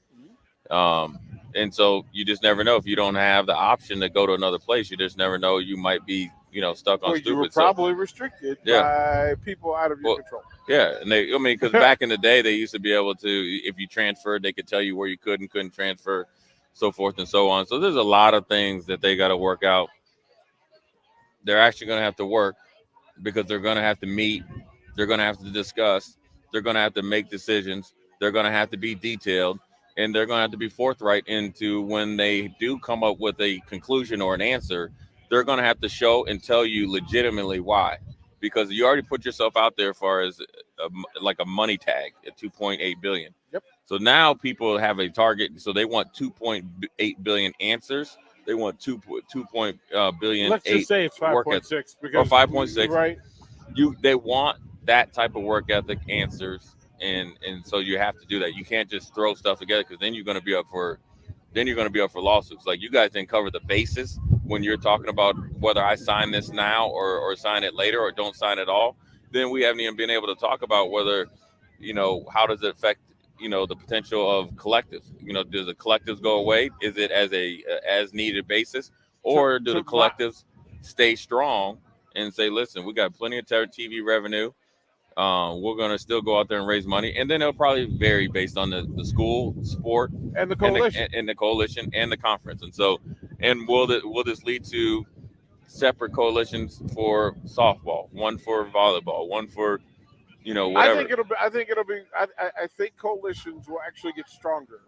And so you just never know. If you don't have the option to go to another place, you just never know. You might be, stuck on stupid. You were probably restricted by people out of your control. Yeah, and because back in the day, they used to be able to, if you transferred, they could tell you where you could and couldn't transfer, so forth and so on. So there's a lot of things that they got to work out. They're actually going to have to work because they're going to have to meet. They're going to have to discuss. They're going to have to make decisions. They're going to have to be detailed, and they're going to have to be forthright into when they do come up with a conclusion or an answer. They're going to have to show and tell you legitimately why, because you already put yourself out there as far as like a money tag at $2.8 billion. Yep. So now people have a target. So they want 2.8 billion answers. They want 2 billion. Let's just say it's 5.6 or 5.6. Right. They want that type of work ethic answers, and so you have to do that. You can't just throw stuff together because then you're going to be up for lawsuits. Like, you guys didn't cover the basis when you're talking about whether I sign this now or sign it later or don't sign at all. Then we haven't even been able to talk about whether, how does it affect, the potential of collectives. Does the collectives go away? Is it as a as needed basis, or do the collectives stay strong and say, listen, we got plenty of TV revenue. We're going to still go out there and raise money, and then it'll probably vary based on the school, sport, and the coalition, and the coalition and the conference. And so, will this lead to separate coalitions for softball, one for volleyball, one for whatever? I think coalitions will actually get stronger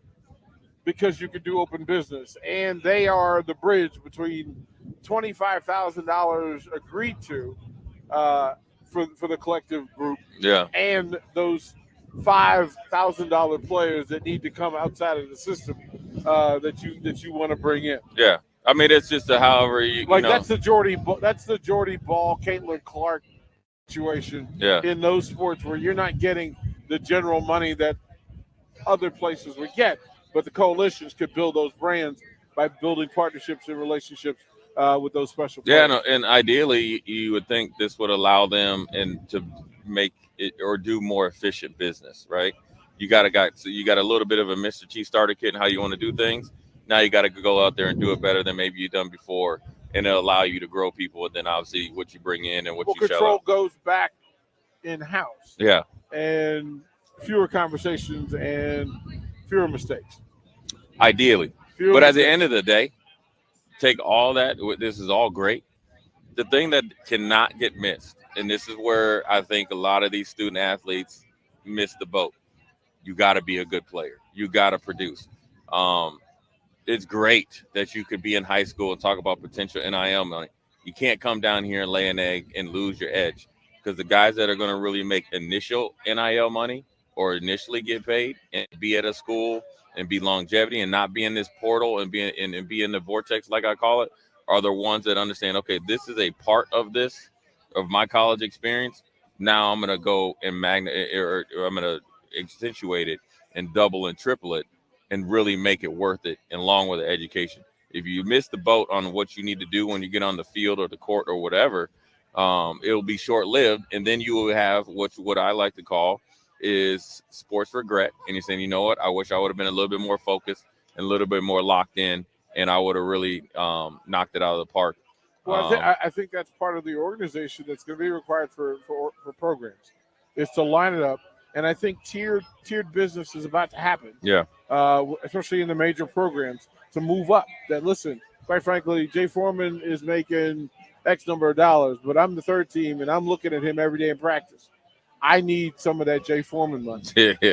because you can do open business, and they are the bridge between $25,000 agreed to for the collective group, and those $5,000 players that need to come outside of the system that you want to bring in. Yeah, I mean, it's just however you that's the Jordy Ball, Caitlin Clark situation in those sports where you're not getting the general money that other places would get. But the coalitions could build those brands by building partnerships and relationships with those special players. Yeah, no, and ideally, you would think this would allow them to make it or do more efficient business, right? You got a little bit of a Mr. T starter kit and how you want to do things. Now you got to go out there and do it better than maybe you've done before, and it'll allow you to grow people. And then obviously what you bring in and what you control shell out. goes back in house. Yeah, and fewer conversations and fewer mistakes. Ideally, fewer but mistakes. at the end of the day, take all that. This is all great. The thing that cannot get missed, and this is where I think a lot of these student athletes miss the boat. You got to be a good player. You got to produce. It's great that you could be in high school and talk about potential NIL money. You can't come down here and lay an egg and lose your edge, because the guys that are going to really make initial NIL money or initially get paid and be at a school and be longevity and not be in this portal and be in the vortex, like I call it, are the ones that understand, okay, this is a part of my college experience. Now I'm going to go and I'm going to accentuate it and double and triple it and really make it worth it, and along with the education. If you miss the boat on what you need to do when you get on the field or the court or whatever, it'll be short-lived, and then you will have what I like to call is sports regret. And you're saying, you know what, I wish I would have been a little bit more focused and a little bit more locked in, and I would have really knocked it out of the park. Well, I think that's part of the organization that's going to be required for programs, is to line it up. And I think tiered business is about to happen. Yeah. Especially in the major programs, to move up. That, listen, quite frankly, Jay Foreman is making X number of dollars, but I'm the third team, and I'm looking at him every day in practice. I need some of that Jay Foreman money.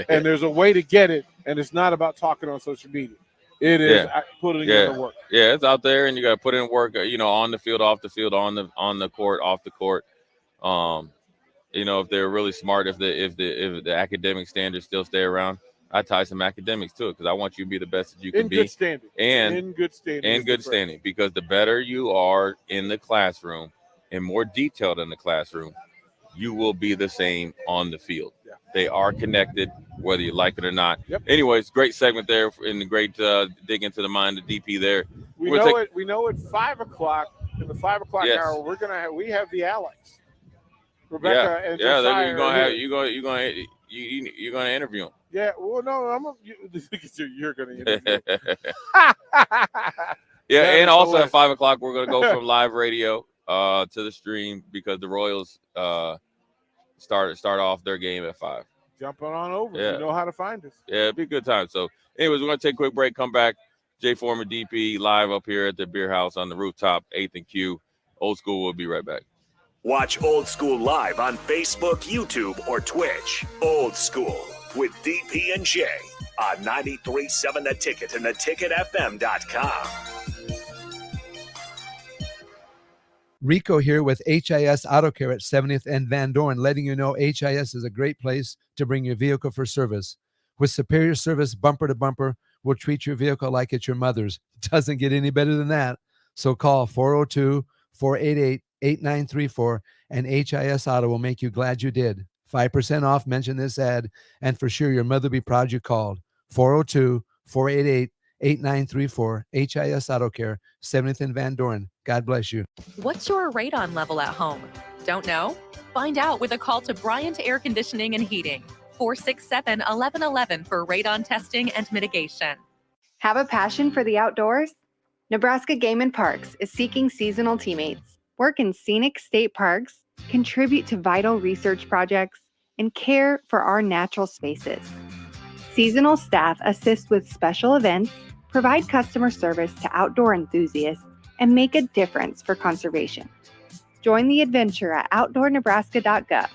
And there's a way to get it, and it's not about talking on social media. It is putting in the work. Yeah, it's out there, and you got to put in work, on the field, off the field, on the court, off the court. If they're really smart, if the academic standards still stay around, I tie some academics to it, because I want you to be the best that you can be. In good standing. And in good standing. In good standing, because the better you are in the classroom and more detailed in the classroom, you will be the same on the field. Yeah. They are connected, whether you like it or not. Yep. Anyways, great segment there, and the great dig into the mind of DP there. We know at 5 o'clock, in the 5 o'clock hour, we have the Alex. Rebecca and Josiah you're gonna interview him. Yeah, well, no, you're gonna interview him. And also at 5 o'clock, we're gonna go from live radio to the stream, because the Royals start off their game at 5. Jumping on over. You know how to find us. Yeah, it'd be a good time. So, anyways, we're gonna take a quick break. Come back. Jay Foreman, DP, live up here at the Bierhaus on the rooftop, 8th and Q. Old School. We'll be right back. Watch Old School live on Facebook, YouTube, or Twitch. Old School with DP and Jay on 93.7 The Ticket and theticketfm.com. Rico here with HIS Auto Care at 70th and Van Dorn, letting you know HIS is a great place to bring your vehicle for service. With superior service bumper to bumper, we'll treat your vehicle like it's your mother's. Doesn't get any better than that. So call 402-488-8934 and HIS Auto will make you glad you did. 5% off, mention this ad, and for sure your mother will be proud you called. 402-488-8934, HIS Auto Care, 70th and Van Dorn. God bless you. What's your radon level at home? Don't know? Find out with a call to Bryant Air Conditioning and Heating. 467-1111 for radon testing and mitigation. Have a passion for the outdoors? Nebraska Game and Parks is seeking seasonal teammates. Work in scenic state parks, contribute to vital research projects, and care for our natural spaces. Seasonal staff assist with special events, provide customer service to outdoor enthusiasts, and make a difference for conservation. Join the adventure at outdoornebraska.gov.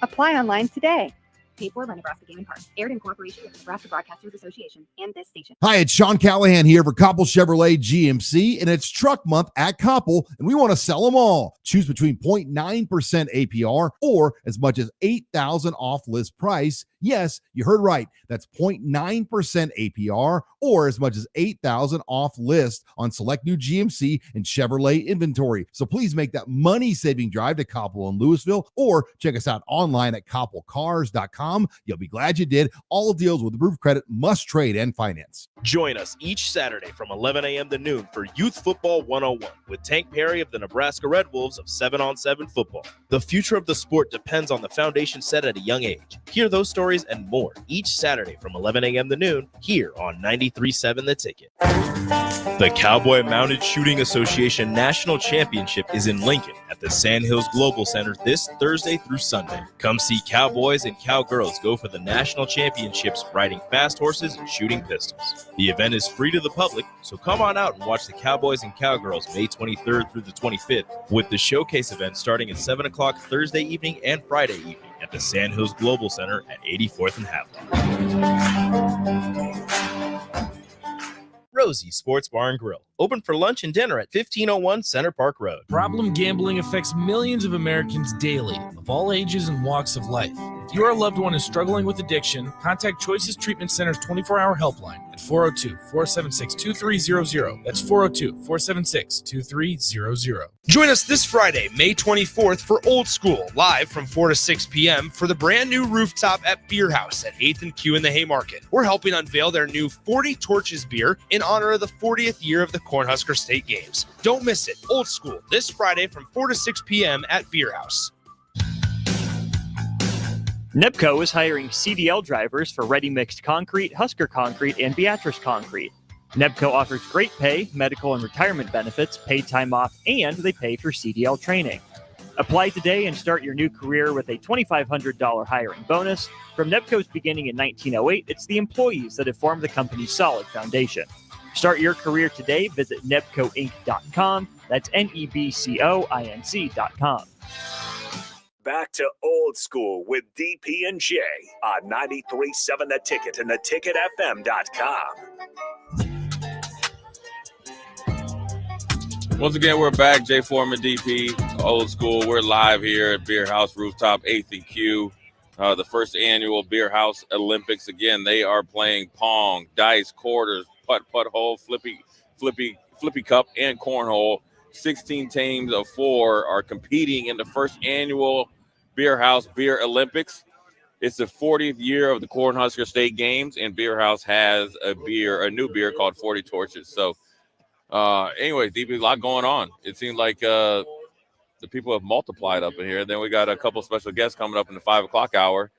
Apply online today. Paid for by Nebraska Game and Parks. Aired in cooperation with the Nebraska Broadcasters Association and this station. Hi, it's Sean Callahan here for Koppel Chevrolet GMC, and it's truck month at Koppel, and we want to sell them all. Choose between 0.9% APR or as much as $8,000 off list price. Yes, you heard right. That's 0.9% APR or as much as $8,000 off list on select new GMC and Chevrolet inventory. So please make that money-saving drive to Koppel in Louisville, or check us out online at koppelcars.com roofcredit.com. You'll be glad you did. All deals with Roof Credit must trade and finance. Join us each Saturday from 11 a.m. to noon for Youth Football 101 with Tank Perry of the Nebraska Red Wolves of 7-on-7 football. The future of the sport depends on the foundation set at a young age. Hear those stories and more each Saturday from 11 a.m. to noon here on 93.7 The Ticket. The Cowboy Mounted Shooting Association National Championship is in Lincoln at the Sand Hills Global Center this Thursday through Sunday. Come see cowboys and cowgirls go for the national championships riding fast horses and shooting pistols. The event is free to the public, so come on out and watch the Cowboys and Cowgirls May 23rd through the 25th, with the showcase event starting at 7 o'clock Thursday evening and Friday evening at the Sand Hills Global Center at 84th and Havelock. Rosie's Sports Bar and Grill, open for lunch and dinner at 1501 Center Park Road. Problem gambling affects millions of Americans daily, of all ages and walks of life. If your loved one is struggling with addiction, contact Choices Treatment Center's 24-hour helpline at 402-476-2300. That's 402-476-2300. Join us this Friday, May 24th for Old School, live from 4 to 6 p.m. for the brand new rooftop at Bierhaus at 8th and Q in the Haymarket. We're helping unveil their new 40 Torches beer in honor of the 40th year of the Cornhusker State Games. Don't miss it. Old School, this Friday from 4 to 6 p.m. at Bierhaus. NEPCO is hiring CDL drivers for ready mixed concrete, Husker Concrete, and Beatrice Concrete. NEPCO offers great pay, medical and retirement benefits, paid time off, and they pay for CDL training. Apply today and start your new career with a $2,500 hiring bonus. From NEPCO's beginning in 1908, it's the employees that have formed the company's solid foundation. Start your career today. Visit nebcoinc.com. That's NEBCOINC.com. Back to Old School with DP and J on 93.7 The Ticket and theticketfm.com. Once again, we're back. Jay Foreman, DP, Old School. We're live here at Bierhaus Rooftop, 8th and Q. The first annual Bierhaus Olympics. Again, they are playing pong, dice, quarters, putt hole, flippy cup, and cornhole. 16 teams of 4 are competing in the first annual Bierhaus Beer Olympics. It's the 40th year of the Cornhusker State Games, and Bierhaus has a new beer called 40 Torches. So, anyway, DP, a lot going on. It seems like the people have multiplied up in here. Then we got a couple special guests coming up in the 5 o'clock hour.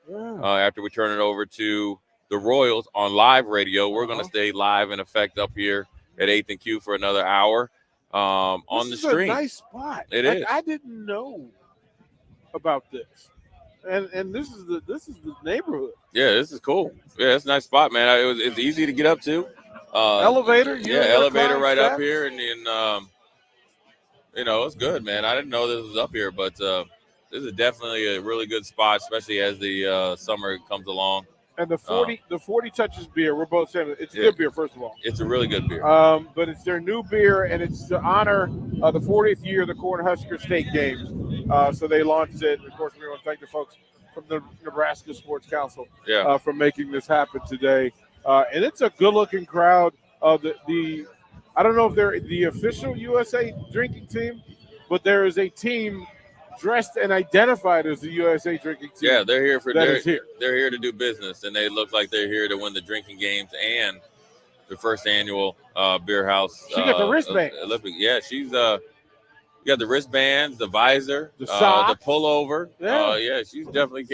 After we turn it over to the Royals on live radio, we're going to stay live in effect up here at 8th and Q for another hour on the stream. This is a nice spot. It is. I didn't know about this, and this is the neighborhood. Yeah, this is cool. Yeah, it's a nice spot, man. It's easy to get up to. Elevator. Yeah, elevator right up here, and then it's good, man. I didn't know this was up here, but this is definitely a really good spot, especially as the summer comes along. And the 40 Touches beer, we're both saying it's good beer, first of all. It's a really good beer. But it's their new beer, and it's to honor the 40th year of the Cornhusker State Games. So they launched it. Of course, we want to thank the folks from the Nebraska Sports Council for making this happen today. And it's a good-looking crowd. I don't know if they're the official USA drinking team, but there is a team dressed and identified as the USA drinking team. Yeah, they're here here. They're here to do business, and they look like they're here to win the drinking games and the first annual Bierhaus. She got the wristband. Olympic. Yeah, she's you got the wristbands, the visor, the socks, the pullover. Yeah, she's definitely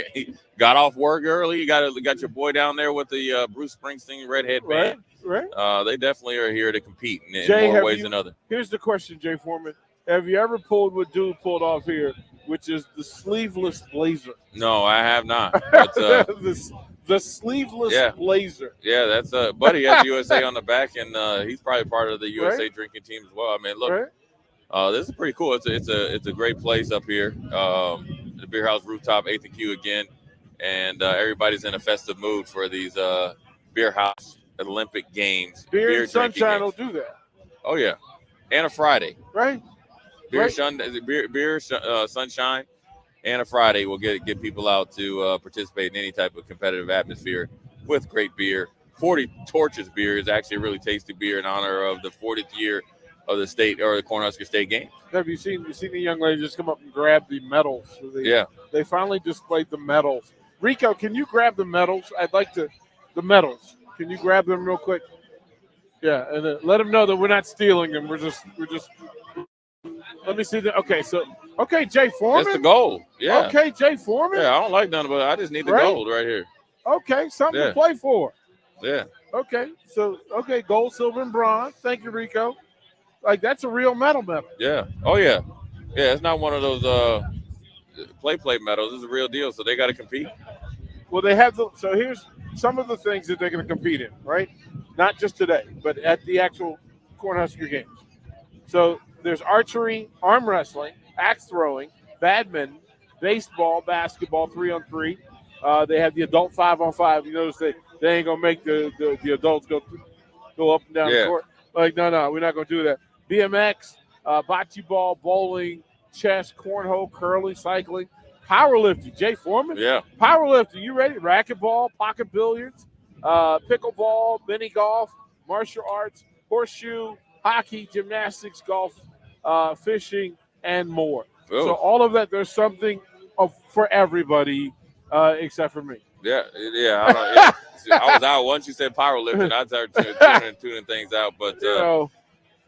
got off work early. You got your boy down there with the Bruce Springsteen red headband. Right. They definitely are here to compete in Jay, more ways than others. Here's the question, Jay Foreman. Have you ever pulled what dude pulled off here, which is the sleeveless blazer? No, I have not. But, the sleeveless blazer. Yeah, that's Buddy has USA on the back, and he's probably part of the USA drinking team as well. I mean, look, this is pretty cool. It's a great place up here. The Bierhaus Rooftop, 8th and Q again, and everybody's in a festive mood for these Bierhaus Olympic Games. Beer and Sunshine will do that. Oh yeah, and a Friday. Right. Beer Sunshine, and a Friday will get people out to participate in any type of competitive atmosphere with great beer. 40 Torches beer is actually a really tasty beer in honor of the 40th year of the state or the Cornhusker State Game. Have you seen the young lady just come up and grab the medals? So they finally displayed the medals. Rico, can you grab the medals? The medals. Can you grab them real quick? Yeah, and then let them know that we're not stealing them. We're just. Let me see that. Okay, Jay Foreman. That's the gold. Yeah. Okay, Jay Foreman. Yeah, I don't like none of it. I just need the gold right here. Okay, something to play for. Yeah. Okay, gold, silver, and bronze. Thank you, Rico. Like, that's a real medal. Yeah. Oh, yeah. Yeah, it's not one of those play medals. It's a real deal, so they got to compete. Well, they have so here's some of the things that they're going to compete in, right? Not just today, but at the actual Cornhusker games. So there's archery, arm wrestling, axe throwing, badminton, baseball, basketball, 3-on-3. They have the adult 5-on-5. You notice they ain't gonna make the adults go up and down the court. Like, no, we're not gonna do that. BMX, bocce ball, bowling, chess, cornhole, curling, cycling, powerlifting. Jay Foreman. Yeah. Powerlifting. You ready? Racquetball, pocket billiards, pickleball, mini golf, martial arts, horseshoe, hockey, gymnastics, golf, fishing, and more. Ooh. So all of that, there's something for everybody except for me. Yeah. I was out once you said powerlifting. I started tuning things out. But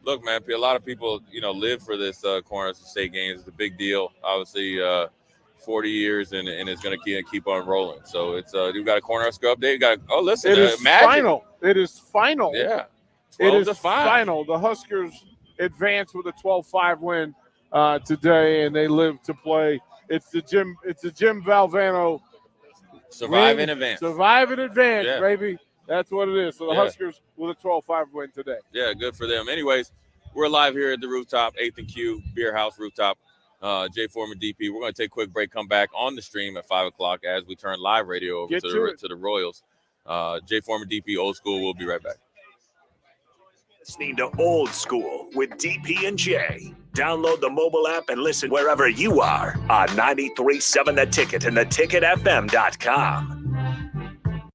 look, man, a lot of people, live for this Cornhusker State Games. It's a big deal. Obviously, 40 years, and it's going to keep on rolling. So it's we've got a Cornhusker update. It is final. It is final. Yeah. It is final. The Huskers advance with a 12-5 win today, and they live to play. It's the Jim Valvano. Survive in advance. Survive in advance, baby. That's what it is. So the Huskers with a 12-5 win today. Yeah, good for them. Anyways, we're live here at the rooftop, 8th and Q, Bierhaus rooftop. Jay Foreman, DP. We're going to take a quick break, come back on the stream at 5 o'clock as we turn live radio over to the Royals. Jay Foreman, DP, Old School. We'll be right back. Listening to Old School with DP and J. Download the mobile app and listen wherever you are on 93.7 The Ticket and theticketfm.com.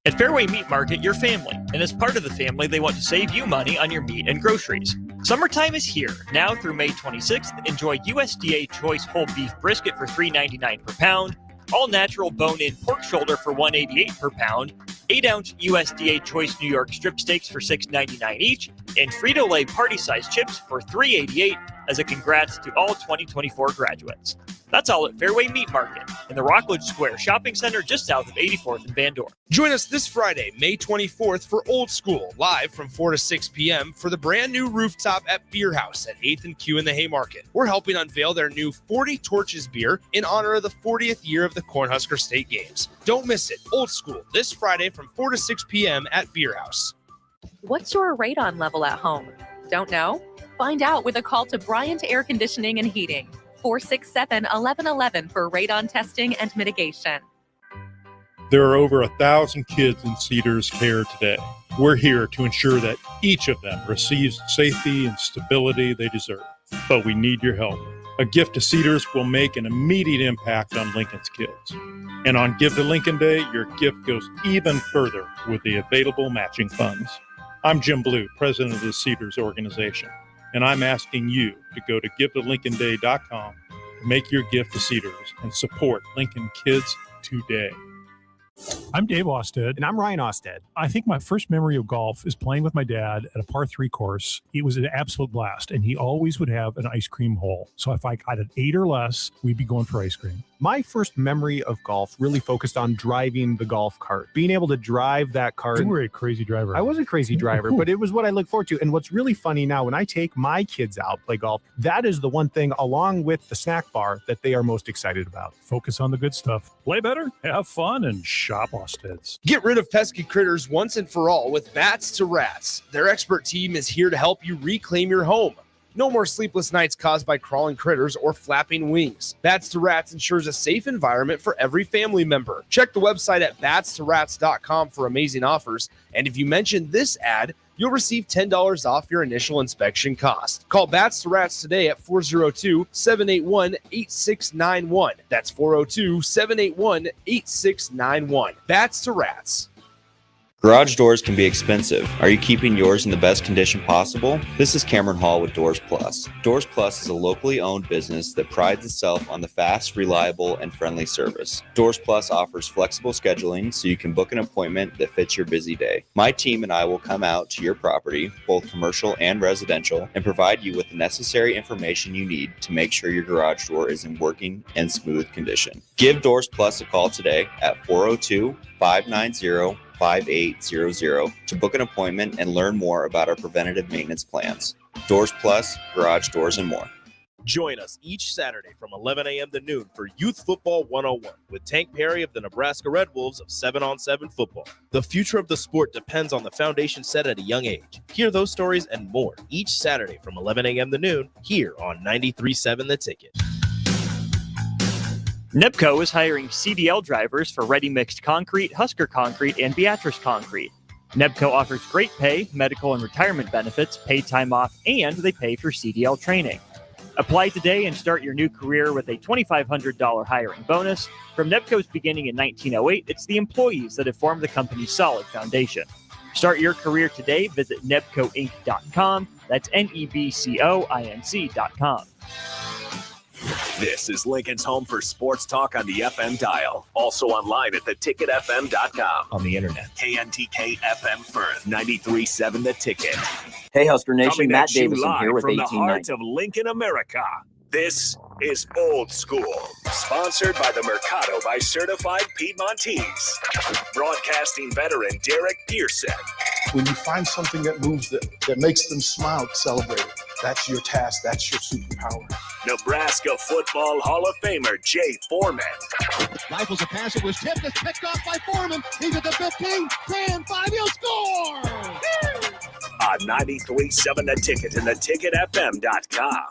At Fairway Meat Market, you're family, and as part of the family, they want to save you money on your meat and groceries. Summertime is here. Now through May 26th, enjoy USDA Choice Whole Beef Brisket for $3.99 per pound, all-natural bone-in pork shoulder for $1.88 per pound, 8-ounce USDA Choice New York strip steaks for $6.99 each, and Frito-Lay party-sized chips for $3.88 as a congrats to all 2024 graduates. That's all at Fairway Meat Market in the Rockledge Square Shopping Center just south of 84th and Van Dorn. Join us this Friday, May 24th for Old School, live from 4 to 6 p.m. for the brand new rooftop at Bierhaus at 8th and Q in the Haymarket. We're helping unveil their new 40 Torches beer in honor of the 40th year of the Cornhusker State Games. Don't miss it. Old School, this Friday from 4 to 6 p.m. at Bierhaus. What's your radon level at home? Don't know? Find out with a call to Bryant Air Conditioning and Heating. 467-1111 for radon testing and mitigation. There are over 1,000 kids in Cedars care today. We're here to ensure that each of them receives the safety and stability they deserve. But we need your help. A gift to Cedars will make an immediate impact on Lincoln's kids. And on Give to Lincoln Day, your gift goes even further with the available matching funds. I'm Jim Blue, president of the Cedars organization, and I'm asking you to go to givetolincolnday.com, make your gift to Cedars, and support Lincoln kids today. I'm Dave Osted. And I'm Ryan Osted. I think my first memory of golf is playing with my dad at a par 3 course. It was an absolute blast, and he always would have an ice cream hole. So if I got an 8 or less, we'd be going for ice cream. My first memory of golf really focused on driving the golf cart, being able to drive that cart. You were a crazy driver. I was a crazy driver, but it was what I look forward to. And what's really funny now, when I take my kids out play golf, that is the one thing, along with the snack bar, that they are most excited about. Focus on the good stuff. Play better, have fun, and shop Osted's. Get rid of pesky critters once and for all with Bats to Rats. Their expert team is here to help you reclaim your home. No more sleepless nights caused by crawling critters or flapping wings. Bats to Rats ensures a safe environment for every family member. Check the website at batstorats.com for amazing offers. And if you mention this ad, you'll receive $10 off your initial inspection cost. Call Bats to Rats today at 402-781-8691. That's 402-781-8691. Bats to Rats. Garage doors can be expensive. Are you keeping yours in the best condition possible? This is Cameron Hall with Doors Plus. Doors Plus is a locally owned business that prides itself on the fast, reliable, and friendly service. Doors Plus offers flexible scheduling so you can book an appointment that fits your busy day. My team and I will come out to your property, both commercial and residential, and provide you with the necessary information you need to make sure your garage door is in working and smooth condition. Give Doors Plus a call today at 402-590-5800 to book an appointment and learn more about our preventative maintenance plans. Doors Plus, garage doors, and more. Join us each Saturday from 11 a.m. to noon for Youth Football 101 with Tank Perry of the Nebraska Red Wolves of 7-on-7 football. The future of the sport depends on the foundation set at a young age. Hear those stories and more each Saturday from 11 a.m. to noon here on 93.7 The Ticket. NEBCO is hiring CDL drivers for ready-mixed concrete, Husker Concrete, and Beatrice Concrete. NEBCO offers great pay, medical and retirement benefits, paid time off, and they pay for CDL training. Apply today and start your new career with a $2,500 hiring bonus. From NEBCO's beginning in 1908, it's the employees that have formed the company's solid foundation. Start your career today. Visit nebcoinc.com. That's NEBCOINC.com. This is Lincoln's home for sports talk on the FM dial. Also online at theticketfm.com. On the internet. KNTK FM Firth, 93.7 The Ticket. Hey, Husker Nation, Coming Matt at you Davison here live with from the 1890. heart of Lincoln, America. This is Old School, sponsored by the Mercado by Certified Piedmontese. Broadcasting veteran Derek Pearson. When you find something that moves that makes them smile, celebrate it. That's your task. That's your superpower. Nebraska Football Hall of Famer Jay Foreman. Rifles a pass. It was tipped. It's picked off by Foreman. He's at the 15, 10, 5. He'll score! On 93.7 The Ticket and theticketfm.com.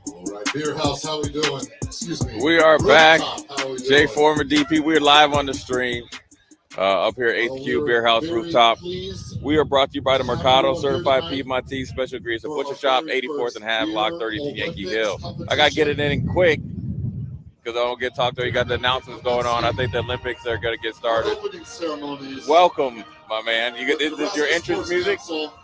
All right, Bierhaus, how we doing? Excuse me. We are back. How we Jay doing? Foreman, DP. We're live on the stream up here at 8th Q Bierhaus Rooftop. We are brought to you by the Mercado Certified Piedmontese Special Grease, a butcher shop, 84th and Havelock, 32 Yankee Hill. I got to get it in quick because I don't get talked to. You got the announcements going on. I think the Olympics are going to get started. Welcome, my man. Is this your entrance music?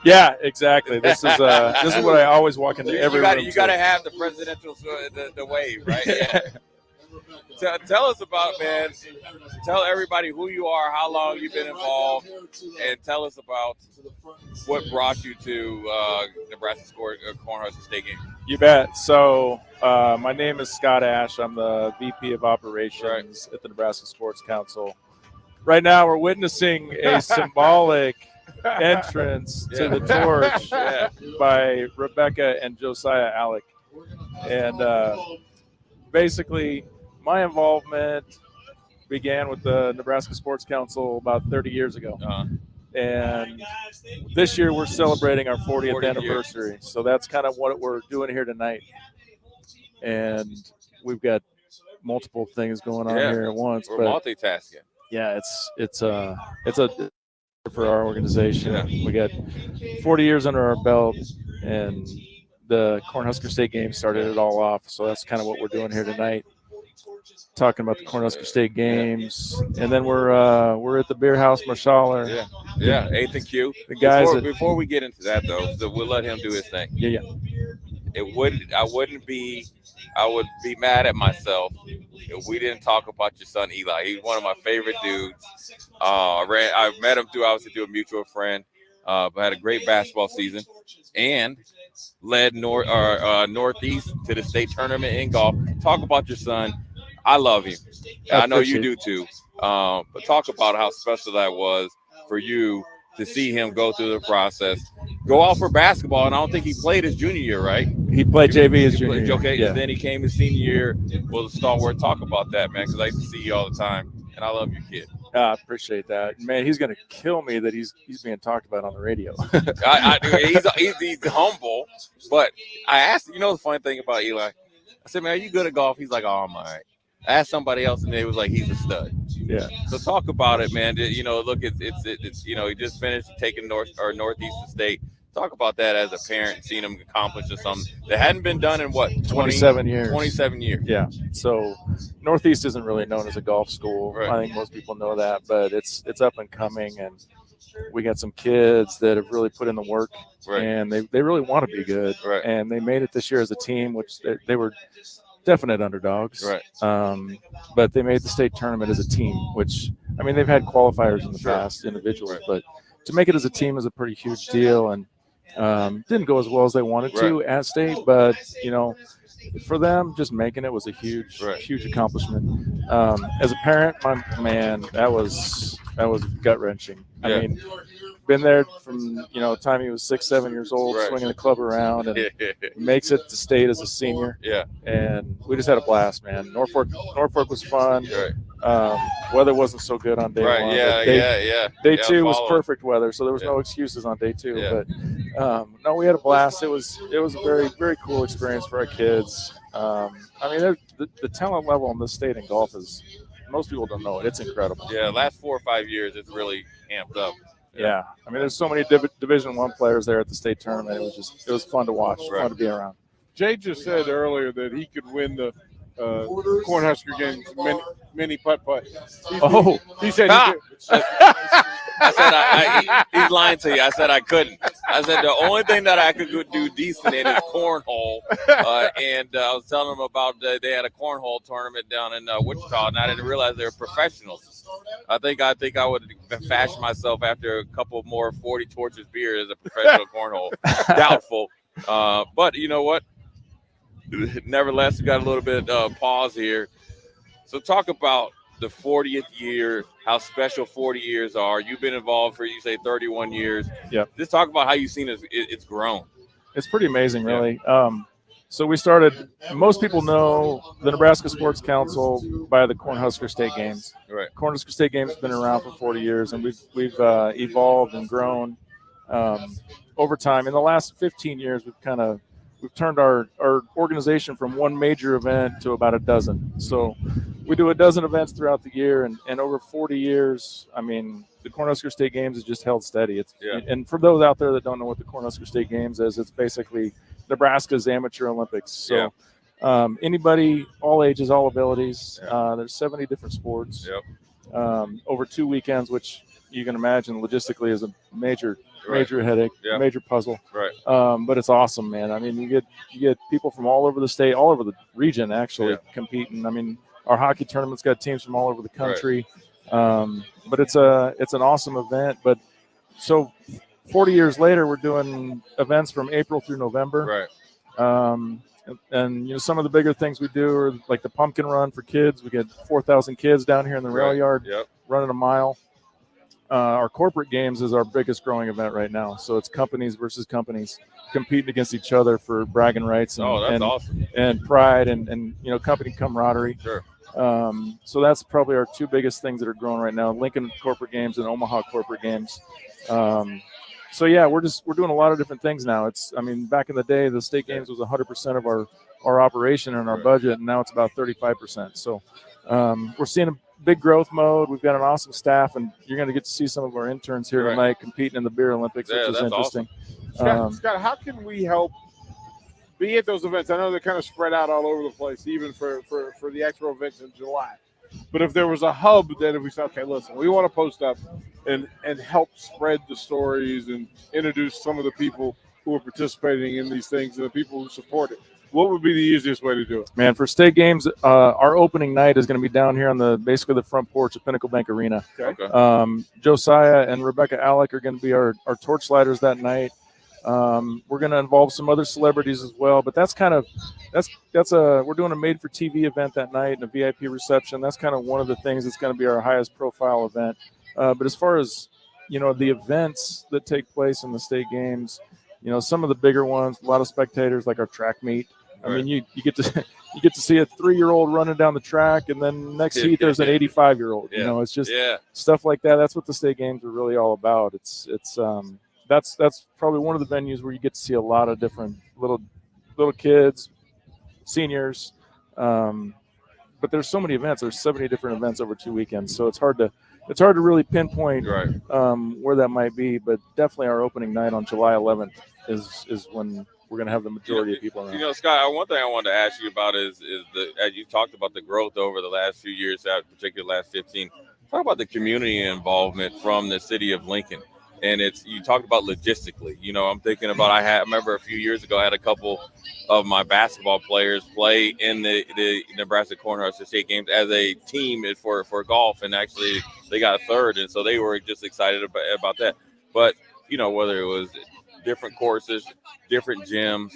Yeah, exactly. This is what I always walk into every room. You got to have the presidential the wave, right? Yeah. Tell us about, man. Tell everybody who you are, how long you've been involved, and tell us about what brought you to Nebraska Cornhusker State game. You bet. So my name is Scott Ash. I'm the VP of Operations at the Nebraska Sports Council. Right now, we're witnessing a symbolic entrance to the torch by Rebecca and Josiah Alec. And basically, my involvement began with the Nebraska Sports Council about 30 years ago. And this year we're celebrating our 40th anniversary. Years. So that's kind of what we're doing here tonight. And we've got multiple things going on here at once. We're multitasking. Yeah, it's a for our organization. Yeah. We got 40 years under our belt, and the Cornhusker State game started it all off. So that's kind of what we're doing here tonight. Talking about the Cornhusker State games, and then we're at the Bierhaus Marshaller. Yeah, 8th and Q. The guys. Before we get into that though, we'll let him do his thing. Yeah. I would be mad at myself if we didn't talk about your son Eli. He's one of my favorite dudes. I met him through a mutual friend. But had a great basketball season and led Northeast to the state tournament in golf. Talk about your son. I love him. I know you do too. But talk about how special that was for you to see him go through the process, go out for basketball, and I don't think he played his junior year, right? He played JV his junior year. Okay, yeah. And then he came his senior year. Well, the stalwart. Talk about that, man, because I used to see you all the time, and I love your kid. I appreciate that. Man, he's going to kill me that he's being talked about on the radio. He's humble, but I asked, the funny thing about Eli, I said, man, are you good at golf? He's like, oh, I'm all right. I asked somebody else, and they was like, he's a stud. Yeah. So talk about it, man. Look, it's he just finished taking Northeastern State. talk about that as a parent, seeing them accomplish something that hadn't been done in what 27 years. 27 years. Yeah. So Northeast isn't really known as a golf school. Right. I think most people know that, but it's up and coming, and we got some kids that have really put in the work, Right. and they really want to be good. Right. And they made it this year as a team, which they were definite underdogs. Right. But they made the state tournament as a team, which, I mean, they've had qualifiers in the past individually, but to make it as a team is a pretty huge deal. And didn't go as well as they wanted to at state, but, you know, for them, just making it was a huge accomplishment. As a parent, that was gut wrenching. Yeah. I mean, been there from time he was 6, 7 years old, swinging the club around, and makes it to state as a senior. Yeah, and we just had a blast, man. Norfolk was fun. Right. Weather wasn't so good on day Right. one. Yeah. Day two was perfect weather, so there was no excuses on day two. Yeah. But no, we had a blast. It was a very, very cool experience for our kids. I mean, the talent level in this state in golf is, most people don't know it. It's incredible. Yeah, last 4 or 5 years, it's really amped up. Yeah, I mean, there's so many Division I players there at the state tournament. It was fun to watch, fun to be around. Jay just said earlier that he could win the Cornhusker games mini putt-putt. He said he could. I said he's lying to you. I said I couldn't. I said the only thing that I could do decent in is cornhole. And I was telling them about they had a cornhole tournament down in Wichita, and I didn't realize they were professionals. I think I would fashion myself after a couple more 40 Torches beer as a professional cornhole. Doubtful. But you know what? Nevertheless, we got a little bit pause here. So talk about the 40th year, how special 40 years are. You've been involved for, you say, 31 years. Yeah. Just talk about how you've seen it's grown. It's pretty amazing, really. So we started, most people know the Nebraska Sports Council by the Cornhusker State Games. Right. Cornhusker State Games has been around for 40 years, and we've evolved and grown over time. In the last 15 years, we've turned our organization from one major event to about a dozen. So we do a dozen events throughout the year, and over 40 years, I mean, the Cornhusker State Games has just held steady. And for those out there that don't know what the Cornhusker State Games is, it's basically Nebraska's amateur Olympics. So anybody, all ages, all abilities. There's 70 different sports over 2 weekends, which you can imagine logistically is a major headache, major puzzle. Right. But it's awesome, man. I mean, you get people from all over the state, all over the region actually competing. I mean, our hockey tournament's got teams from all over the country. But it's an awesome event. But so 40 years later, we're doing events from April through November. Right. And some of the bigger things we do are like the pumpkin run for kids. We get 4,000 kids down here in the rail yard running a mile. Our corporate games is our biggest growing event right now. So it's companies versus companies competing against each other for bragging rights and, awesome. And pride and company camaraderie. Sure. So that's probably our two biggest things that are growing right now: Lincoln corporate games and Omaha corporate games. So yeah, we're doing a lot of different things now. Back in the day, the state games was 100% of our operation and our budget, and now it's about 35%. So we're seeing a big growth mode. We've got an awesome staff, and you're going to get to see some of our interns here tonight competing in the Beer Olympics, which is interesting. Awesome. Scott, how can we help be at those events? I know they're kind of spread out all over the place, even for the actual events in July. But if there was a hub that if we said, okay, listen, we want to post up and help spread the stories and introduce some of the people who are participating in these things and the people who support it, what would be the easiest way to do it? Man, for state games, our opening night is going to be down here on basically the front porch of Pinnacle Bank Arena. Okay. Josiah and Rebecca Alec are going to be our torch sliders that night. We're going to involve some other celebrities as well, but we're doing a made for TV event that night and a VIP reception. That's kind of one of the things that's going to be our highest profile event. But as far as, the events that take place in the state games, some of the bigger ones, a lot of spectators, like our track meet. I mean, you get to see a 3-year-old running down the track, and then next heat there's an 85-year-old. It's just stuff like that. That's what the state games are really all about. That's probably one of the venues where you get to see a lot of different little kids, seniors, but there's so many events. There's 70 different events over 2 weekends, so it's hard to really pinpoint where that might be. But definitely our opening night on July 11th is when we're going to have the majority of people around. Scott, one thing I wanted to ask you about is as you talked about the growth over the last few years, particularly last 15. Talk about the community involvement from the city of Lincoln. And you talked about logistically. I'm thinking about I remember a few years ago I had a couple of my basketball players play in the Nebraska Cornhusker State games as a team for golf, and actually they got third, and so they were just excited about that. But whether it was different courses, different gyms,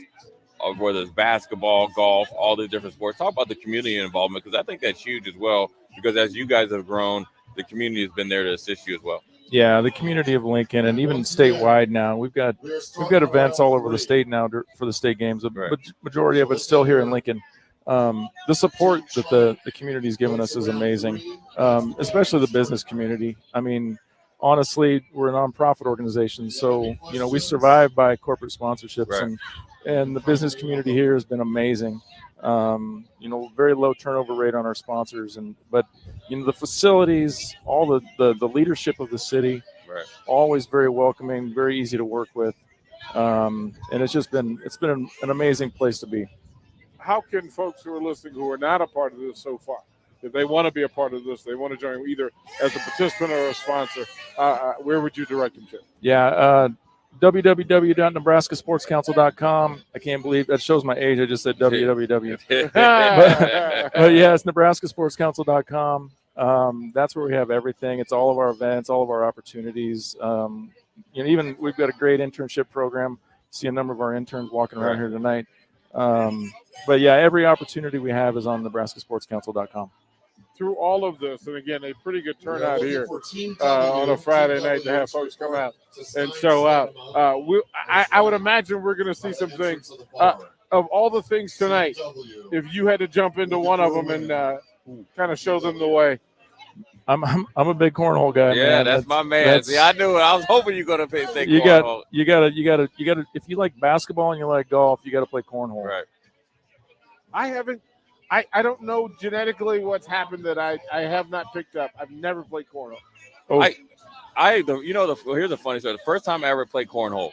or whether it's basketball, golf, all the different sports. Talk about the community involvement, because I think that's huge as well. Because as you guys have grown, the community has been there to assist you as well. Yeah, the community of Lincoln, and even statewide now. We've got events all over the state now for the state games. The majority of it's still here in Lincoln. The support that the community's given us is amazing, especially the business community. I mean, honestly, we're a nonprofit organization, so we survive by corporate sponsorships, and the business community here has been amazing. Very low turnover rate on our sponsors, but the facilities, all the leadership of the city, always very welcoming, very easy to work with, and it's been an amazing place to be. How can folks who are listening who are not a part of this so far, if they want to be a part of this, they want to join either as a participant or a sponsor, where would you direct them to? Yeah, www.nebraskasportscouncil.com. I can't believe that shows my age. I just said www. but yeah, it's nebraskasportscouncil.com. That's where we have everything. It's all of our events, all of our opportunities. Even we've got a great internship program. See a number of our interns walking around here tonight. But yeah, every opportunity we have is on nebraskasportscouncil.com. Through all of this, and again, a pretty good turnout here on a Friday night to have folks come out and show out. I would imagine we're going to see some things. Of all the things tonight, if you had to jump into one of them and kind of show them the way. I'm a big cornhole guy. Yeah, man. that's my man. See, I knew it. I was hoping you're going to say cornhole. You got to. If you like basketball and you like golf, you got to play cornhole. Right. I don't know genetically what's happened that I have not picked up. I've never played cornhole. Oh. Here's the funny story. The first time I ever played cornhole,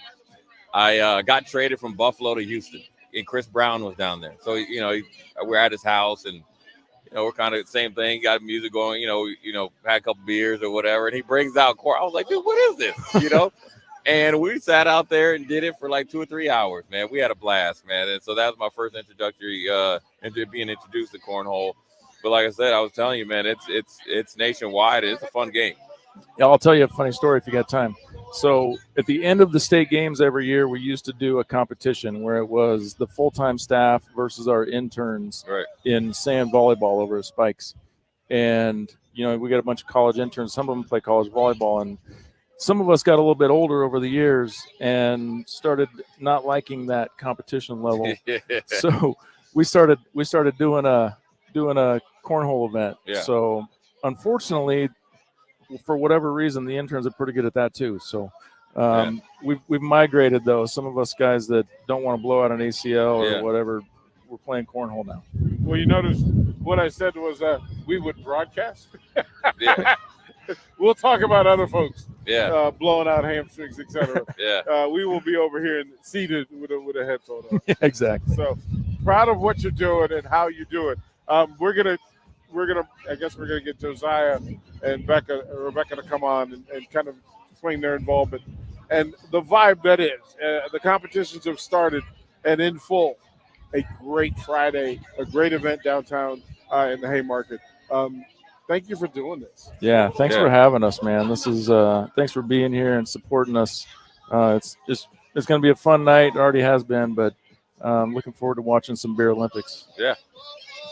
I got traded from Buffalo to Houston, and Chris Brown was down there. So we're at his house, and we're kind of the same thing. Got music going. Had a couple beers or whatever, and he brings out corn. I was like, dude, what is this? And we sat out there and did it for like 2 or 3 hours, man. We had a blast, man. And so that was my first introductory into being introduced to cornhole. But like I said, I was telling you, man, it's nationwide. It's a fun game. Yeah, I'll tell you a funny story if you got time. So at the end of the state games every year, we used to do a competition where it was the full-time staff versus our interns in sand volleyball over at Spikes. And, we got a bunch of college interns. Some of them play college volleyball, and some of us got a little bit older over the years and started not liking that competition level. So we started doing a cornhole event. Yeah. So unfortunately, for whatever reason, the interns are pretty good at that too. So we've migrated though. Some of us guys that don't want to blow out an ACL or whatever, we're playing cornhole now. Well, you notice what I said was we would broadcast. Yeah. We'll talk about other folks. Yeah. Blowing out hamstrings, etc. Yeah. We will be over here and seated with a headphone on. Yeah, exactly. So proud of what you're doing and how you do it. We're gonna get Josiah and Rebecca to come on and kind of explain their involvement and the vibe that is. The competitions have started and in full. A great Friday, a great event downtown in the Haymarket. Thank you for doing this. Yeah, thanks for having us, man. This is thanks for being here and supporting us. It's going to be a fun night. It already has been, but looking forward to watching some Beer Olympics.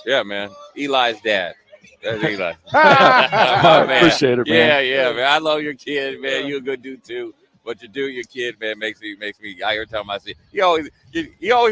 Yeah, man. Eli's dad. That's Eli. Appreciate it, man. Yeah, man. I love your kid, man. You're a good dude too. What you do, your kid, man, makes me. Every time I see, he always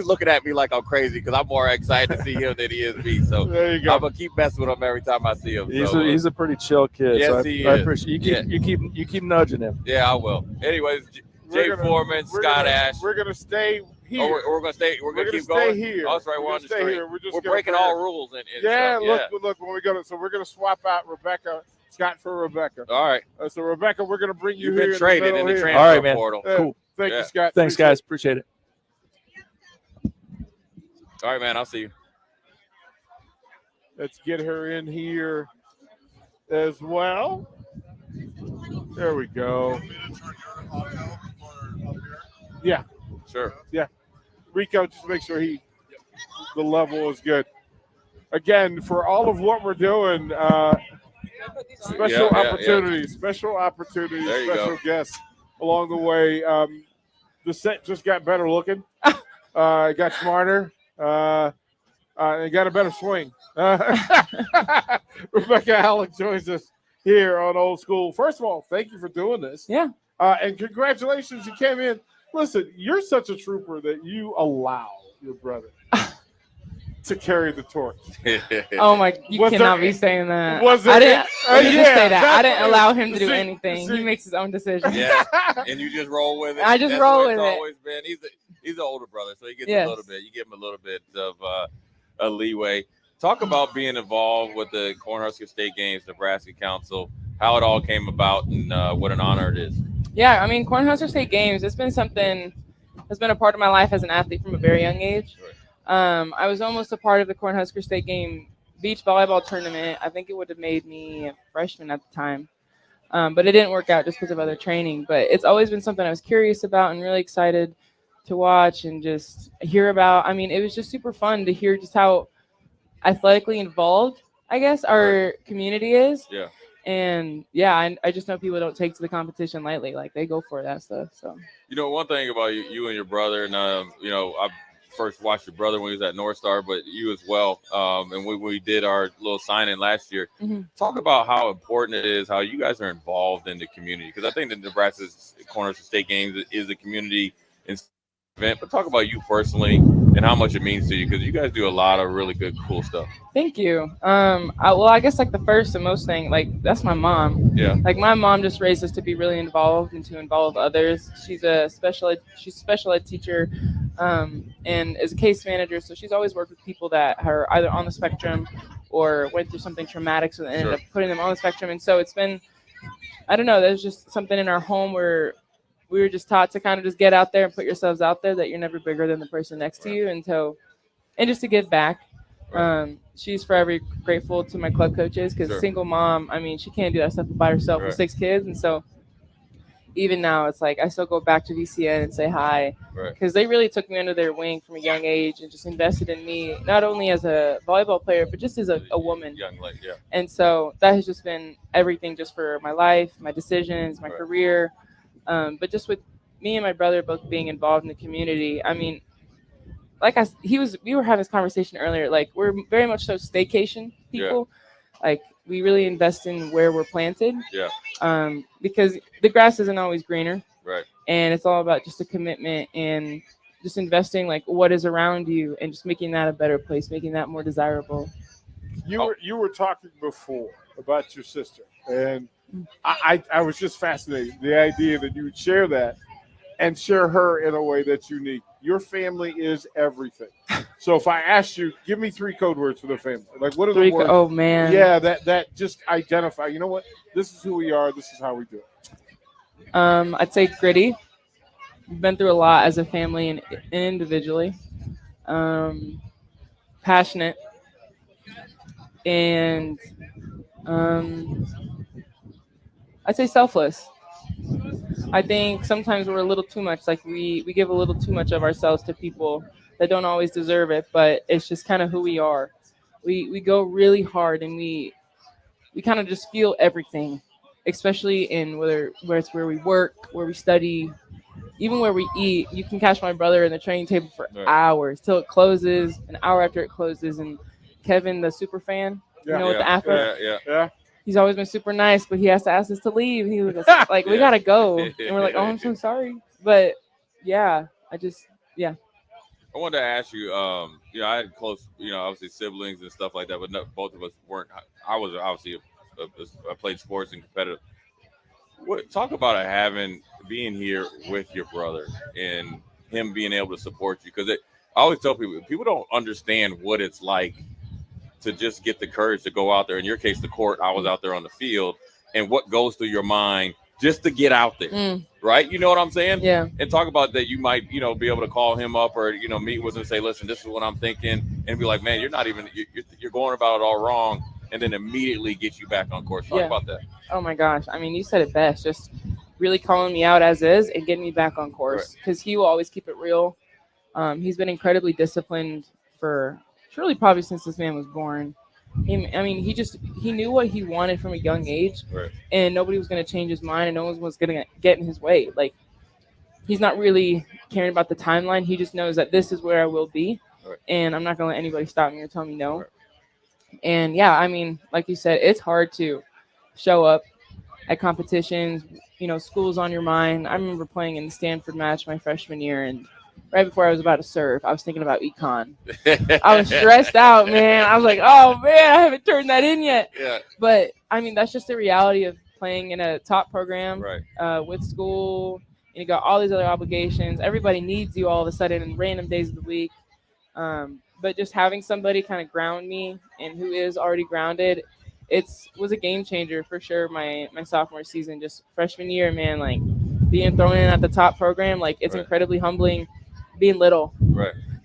looking at me like I'm crazy because I'm more excited to see him than he is me. So there you go. I'm gonna keep messing with him every time I see him. He's a pretty chill kid. Yes, so he is. I appreciate you keep nudging him. Yeah, I will. Anyways, Jay Foreman, Scott Ash. We're gonna stay here. Oh, we're gonna stay. We're gonna keep stay going here. Oh, that's right. We're We're on gonna the stay street. here. We're just We're gonna breaking pair. all rules and Yeah, stuff. look. When we go, so we're gonna swap out Rebecca Scott for Rebecca. All right. So Rebecca, we're gonna bring you You've here. been traded in the here. transfer All right, man. portal. Cool. Thank Yeah. you, Scott. Thanks, guys. Appreciate it. All right, man. I'll see you. Let's get her in here as well. There we go. Yeah. Sure. Yeah. Rico, just make sure the level is good. Again, for all of what we're doing, special opportunities, special guests along the way. The set just got better looking. It got smarter. It got a better swing. Rebecca Alec joins us here on Old School. First of all, thank you for doing this. Yeah. And congratulations, you came in. Listen, you're such a trooper that you allow your brother to carry the torch. Oh my! You cannot be saying that. I didn't. Let me just say that I didn't allow him to do anything. He makes his own decisions. Yeah, and you just roll with it. I just That's roll what with it's it. Always been. He's the older brother, so he gets Yes. a little bit. You give him a little bit of a leeway. Talk about being involved with the Cornhusker State Games, Nebraska Council, how it all came about, and what an honor it is. Yeah, I mean, Cornhusker State Games. It's been something that's been a part of my life as an athlete from a very young age. I was almost a part of the Cornhusker State Game beach volleyball tournament. I think it would have made me a freshman at the time, but it didn't work out just because of other training. But it's always been something I was curious about and really excited to watch and just hear about. I mean, it was just super fun to hear just how athletically involved, I guess, our community is. Yeah. And yeah, I just know people don't take to the competition lightly. Like they go for that stuff. So. You know, one thing about you and your brother, and I first watched your brother when he was at North Star, but you as well. And we did our little sign-in last year. Mm-hmm. Talk about how important it is, how you guys are involved in the community. Because I think the Nebraska Cornhusker State Games is a community event. But talk about you personally and how much it means to you, because you guys do a lot of really good, cool stuff. Thank you. I guess like the first and most thing, like that's my mom. Yeah. Like my mom just raised us to be really involved and to involve others. She's a special ed teacher, and is a case manager. So she's always worked with people that are either on the spectrum or went through something traumatic, so they ended up putting them on the spectrum. And so it's been, I don't know, there's just something in our home where we were just taught to kind of just get out there and put yourselves out there, that you're never bigger than the person next to you. And just to give back. She's forever grateful to my club coaches, because single mom, I mean, she can't do that stuff by herself with 6 kids. And so even now it's like I still go back to VCN and say hi, because they really took me under their wing from a young age and just invested in me, not only as a volleyball player, but just as a woman. Young lady, yeah. And so that has just been everything, just for my life, my decisions, my career. But just with me and my brother both being involved in the community, I mean, we were having this conversation earlier, like we're very much so staycation people. Like we really invest in where we're planted. Yeah. Because the grass isn't always greener. Right. And it's all about just a commitment and just investing like what is around you and just making that a better place, making that more desirable. You were talking before about your sister, and I was just fascinated. The idea that you would share that and share her in a way that's unique. Your family is everything. So if I asked you, give me 3 code words for the family. Like what are the words? Oh man. Yeah, that just identify. You know what? This is who we are. This is how we do it. I'd say gritty. We've been through a lot as a family and individually. Passionate. And I'd say selfless. I think sometimes we're a little too much, like we give a little too much of ourselves to people that don't always deserve it, but it's just kind of who we are. We go really hard, and we kind of just feel everything, especially in whether it's where we work, where we study, even where we eat. You can catch my brother in the training table for hours till it closes, an hour after it closes. And Kevin, the super fan, with the afro, yeah. He's always been super nice, but he has to ask us to leave. He was like, we gotta go. And we're like, oh, I'm so sorry. But yeah, I wanted to ask you, I had close, obviously siblings and stuff like that, but both of us weren't. I was obviously, I played sports and competitive. Talk about being here with your brother and him being able to support you. Because I always tell people don't understand what it's like to just get the courage to go out there. In your case, the court, I was out there on the field, and what goes through your mind just to get out there, right? You know what I'm saying? Yeah. And talk about that you might, be able to call him up or, meet with him and say, listen, this is what I'm thinking, and be like, man, you're not even, you're going about it all wrong, and then immediately get you back on course. Talk about that. Oh my gosh. I mean, you said it best. Just really calling me out as is and getting me back on course, because he will always keep it real. He's been incredibly disciplined for truly probably since this man was born. He knew what he wanted from a young age, and nobody was going to change his mind, and no one was going to get in his way. Like, he's not really caring about the timeline. He just knows that this is where I will be, and I'm not going to let anybody stop me or tell me no. And yeah, I mean, like you said, it's hard to show up at competitions. School's on your mind. I remember playing in the Stanford match my freshman year, and right before I was about to serve, I was thinking about econ. I was stressed out, man. I was like, oh, man, I haven't turned that in yet. Yeah. But, I mean, that's just the reality of playing in a top program with school. And you got all these other obligations. Everybody needs you all of a sudden in random days of the week. But just having somebody kind of ground me and who is already grounded, was a game changer for sure my sophomore season. Just freshman year, man, like being thrown in at the top program, like it's incredibly humbling being little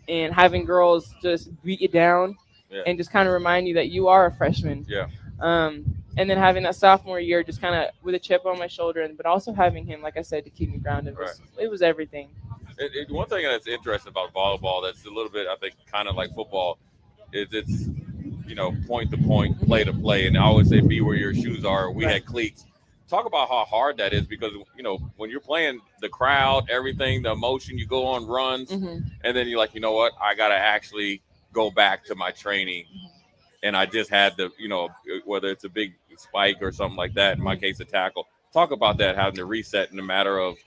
and having girls just beat you down and just kind of remind you that you are a freshman. And then having that sophomore year just kind of with a chip on my shoulder, but also having him, like I said, to keep me grounded. It was everything. One thing that's interesting about volleyball that's a little bit, I think, kind of like football is it's, point to point, play to play. And I always say, be where your shoes are. We had cleats. Talk about how hard that is, because, when you're playing the crowd, everything, the emotion, you go on runs, and then you're like, you know what, I got to actually go back to my training. And I just had to, whether it's a big spike or something like that, in my case, a tackle. Talk about that, having to reset in a matter of,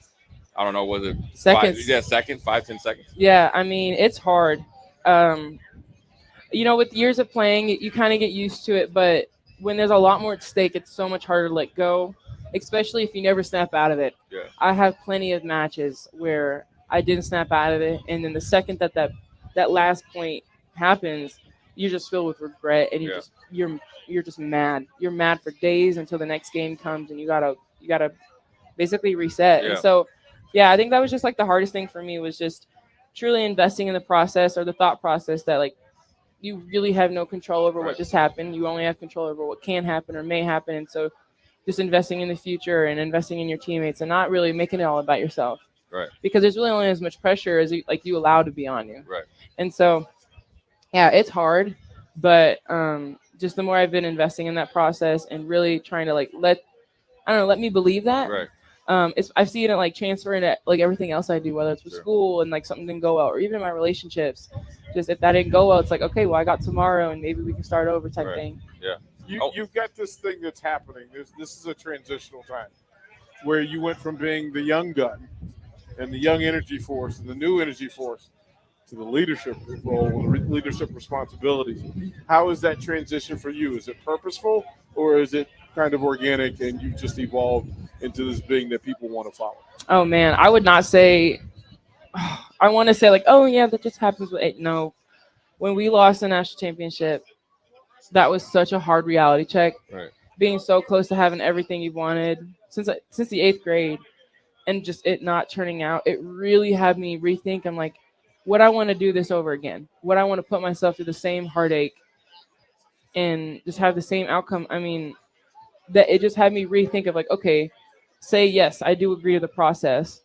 I don't know, was it seconds? 5-10 seconds. Yeah, I mean, it's hard. With years of playing, you kind of get used to it. But when there's a lot more at stake, it's so much harder to let go, especially if you never snap out of it. Yeah. I have plenty of matches where I didn't snap out of it, and then the second that last point happens, you're just filled with regret, and you're just mad. You're mad for days until the next game comes, and you gotta basically reset. Yeah. And so, yeah, I think that was just like the hardest thing for me, was just truly investing in the process, or the thought process that, like, you really have no control over what just happened. You only have control over what can happen or may happen. And so just investing in the future and investing in your teammates, and not really making it all about yourself. Right. Because there's really only as much pressure as you allow to be on you. Right. And so, yeah, it's hard, but just the more I've been investing in that process and really trying to let me believe that. Right. I've seen it like transfer into like everything else I do, whether it's with school and like something didn't go well, or even in my relationships. Just if that didn't go well, it's like, okay, well, I got tomorrow, and maybe we can start over type thing. Yeah. You've got this thing that's happening. This is a transitional time where you went from being the young gun and the young energy force and the new energy force to the leadership role and leadership responsibilities. How is that transition for you? Is it purposeful, or is it kind of organic and you just evolved into this being that people want to follow? Oh, man, I would not say – I want to say like, oh, yeah, that just happens with it. No. When we lost the national championship, that was such a hard reality check. Right. Being so close to having everything you wanted since the 8th grade, and just it not turning out, it really had me rethink. I'm like, would I want to do this over again? Would I want to put myself through the same heartache and just have the same outcome? I mean, that it just had me rethink of like, okay, say yes, I do agree to the process.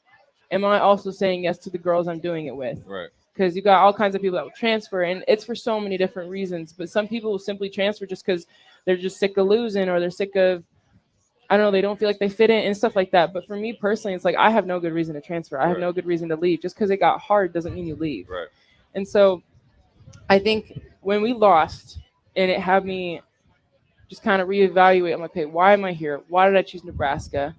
Am I also saying yes to the girls I'm doing it with? Right. Because you got all kinds of people that will transfer, and it's for so many different reasons. But some people will simply transfer just because they're just sick of losing, or they're sick of, I don't know, they don't feel like they fit in and stuff like that. But for me personally, it's like I have no good reason to transfer. I have no good reason to leave. Just because it got hard doesn't mean you leave. Right. And so I think when we lost, and it had me just kind of reevaluate, I'm like, okay, why am I here? Why did I choose Nebraska?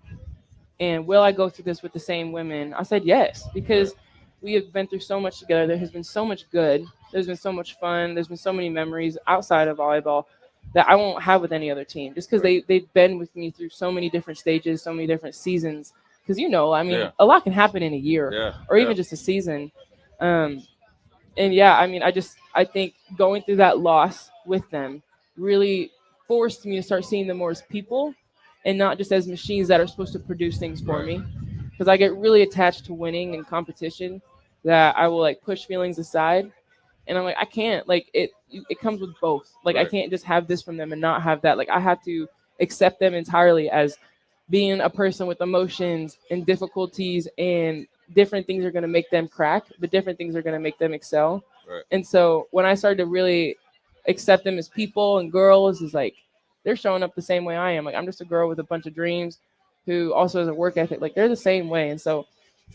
And will I go through this with the same women? I said yes, because we have been through so much together. There has been so much good. There's been so much fun. There's been so many memories outside of volleyball that I won't have with any other team, just because they've been with me through so many different stages, so many different seasons, because I mean, a lot can happen in a year or even just a season. And yeah, I mean, I think going through that loss with them really forced me to start seeing them more as people and not just as machines that are supposed to produce things for me. Because I get really attached to winning and competition that I will like push feelings aside. And I'm like, I can't, like it comes with both. Like I can't just have this from them and not have that. Like I have to accept them entirely as being a person with emotions and difficulties, and different things are going to make them crack, but different things are going to make them excel. And so when I started to really accept them as people and girls, is like they're showing up the same way I am. Like I'm just a girl with a bunch of dreams who also has a work ethic. Like they're the same way. And so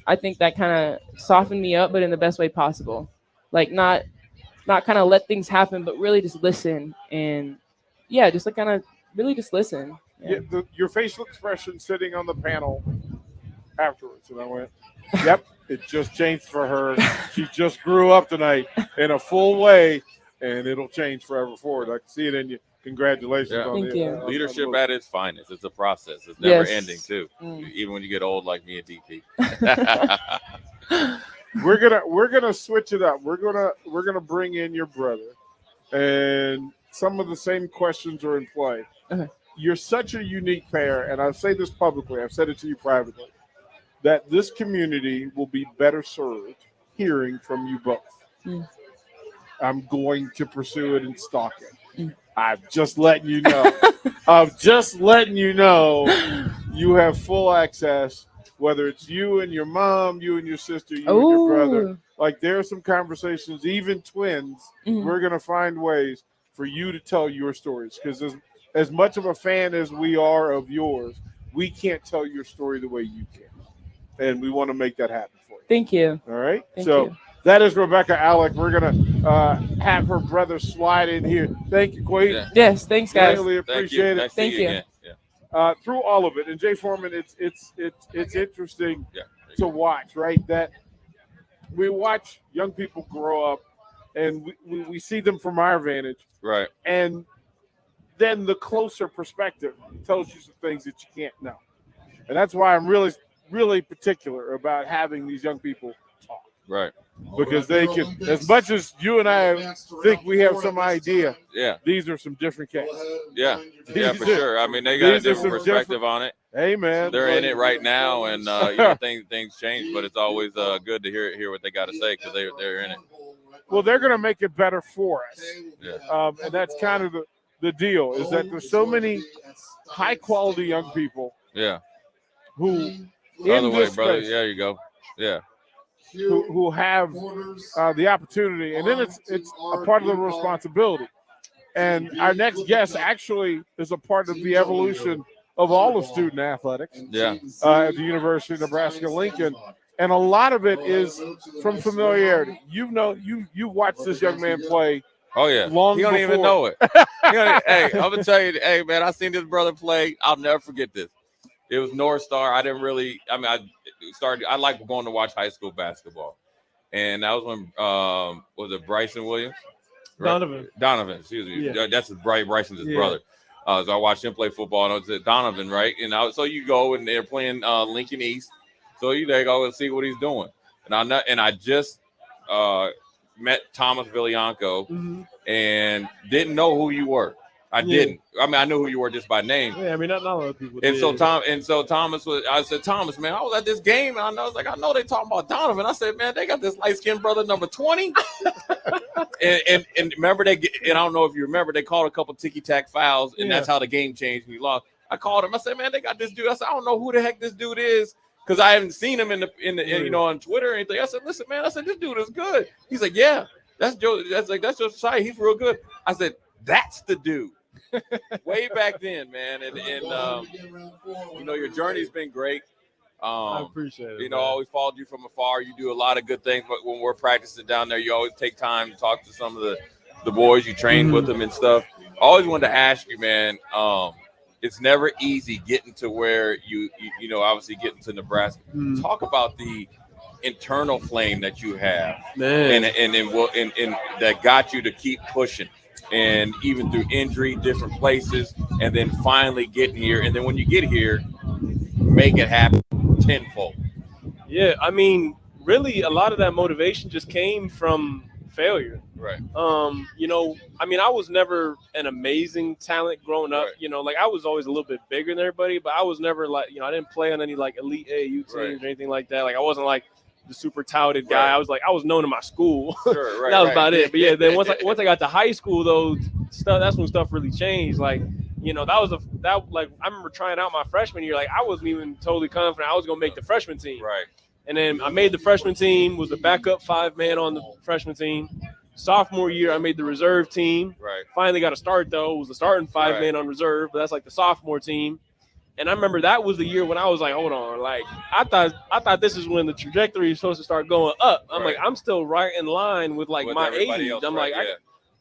I think that kind of softened me up, but in the best way possible. Like not kind of let things happen, but really just listen and just like kind of really just listen. Yeah, your facial expression sitting on the panel afterwards, and I went, "Yep, it just changed for her. She just grew up tonight in a full way, and it'll change forever forward." I can see it in you. Congratulations on Thank you. Leadership at its finest. It's a process. It's never ending too. Even when you get old like me and DP. We're gonna switch it up. We're gonna bring in your brother, and some of the same questions are in play. You're such a unique pair, and I say this publicly, I've said it to you privately, that this community will be better served hearing from you both. I'm going to pursue it and stalk it. I'm just letting you know. You have full access, whether it's you and your mom, you and your sister, you and your brother. Like there are some conversations, even twins, we're going to find ways for you to tell your stories, because as much of a fan as we are of yours, we can't tell your story the way you can. And we want to make that happen for you. Thank you. All right? Thank you. That is Rebecca Alec. We're going to have her brother slide in here. Thank you, Queen. Yes, thanks, guys. Really appreciate it. Thank you. Through all of it. And Jay Foreman, it's interesting to watch, right? That we watch young people grow up, and we see them from our vantage. Right. And then the closer perspective tells you some things that you can't know. And that's why I'm really, really particular about having these young people talk. Right. Because they can, as much as you and I think we have some idea, these are some different cases. Yeah, for sure. I mean, they got a different perspective on it. Hey, man. They're in it right now, and things change, but it's always good to hear what they got to say because they're in it. Well, they're going to make it better for us. Yeah. And that's kind of the deal, is that there's so many high-quality young people who Other way, brother. There you go. Yeah. Who have the opportunity, and then it's a part of the responsibility. And our next guest actually is a part of the evolution of all of student athletics at the University of Nebraska-Lincoln. And a lot of it is from familiarity. You watched this young man play. Oh, yeah. Long you don't before. even know it. Hey, I'm going to tell you, hey, man, I seen this brother play. I'll never forget this. It was North Star. I like going to watch high school basketball. And that was when, was it Bryson Williams? Donovan. Donovan, excuse me. Yeah. That's Bryson's his brother. So I watched him play football, and it was Donovan, right? And so you go, and they're playing Lincoln East. So you go and see what he's doing. And I just met Thomas Villianco and didn't know who you were. I didn't. I mean, I knew who you were just by name. Yeah, I mean, not a lot of people. And so Thomas was. I said, Thomas, man, I was at this game, and I was like, I know they talking about Donovan. I said, man, they got this light skinned brother number 20. and remember and I don't know if you remember, they called a couple ticky tack fouls, and that's how the game changed. And we lost. I called him. I said, man, they got this dude. I said, I don't know who the heck this dude is, because I haven't seen him in the on Twitter or anything. I said, listen, man. I said, this dude is good. He's like, yeah, that's Joe. That's Joe Society. He's real good. I said, that's the dude. Way back then, man, and your journey's been great. I appreciate it. Always followed you from afar. You do a lot of good things, but when we're practicing down there, you always take time to talk to some of the boys. You train with them and stuff. I always wanted to ask you, man. It's never easy getting to where you obviously getting to Nebraska. Talk about the internal flame that you have, man, and that got you to keep pushing. And even through injury, different places, and then finally getting here. And then when you get here, make it happen. tenfold? Yeah, I mean, really, a lot of that motivation just came from failure. Right. I mean, I was never an amazing talent growing up. Right. Like I was always a little bit bigger than everybody, but I was never like, I didn't play on any like elite AAU teams Right. or anything like that. Like I wasn't like the super touted guy. Right. I was known in my school. Sure, right, that was right. about it. But yeah, then once I got to high school though, that's when stuff really changed. Like, I remember trying out my freshman year. Like I wasn't even totally confident I was gonna make the freshman team. Right. And then I made the freshman team, was the backup 5-man on the freshman team. Sophomore year, I made the reserve team. Right. Finally got a start though. Was the starting 5-man Right. on reserve, but that's like the sophomore team. And I remember that was the year when I was like, hold on, like I thought this is when the trajectory is supposed to start going up. I'm like, I'm still right in line with like With my everybody age. else, I'm right,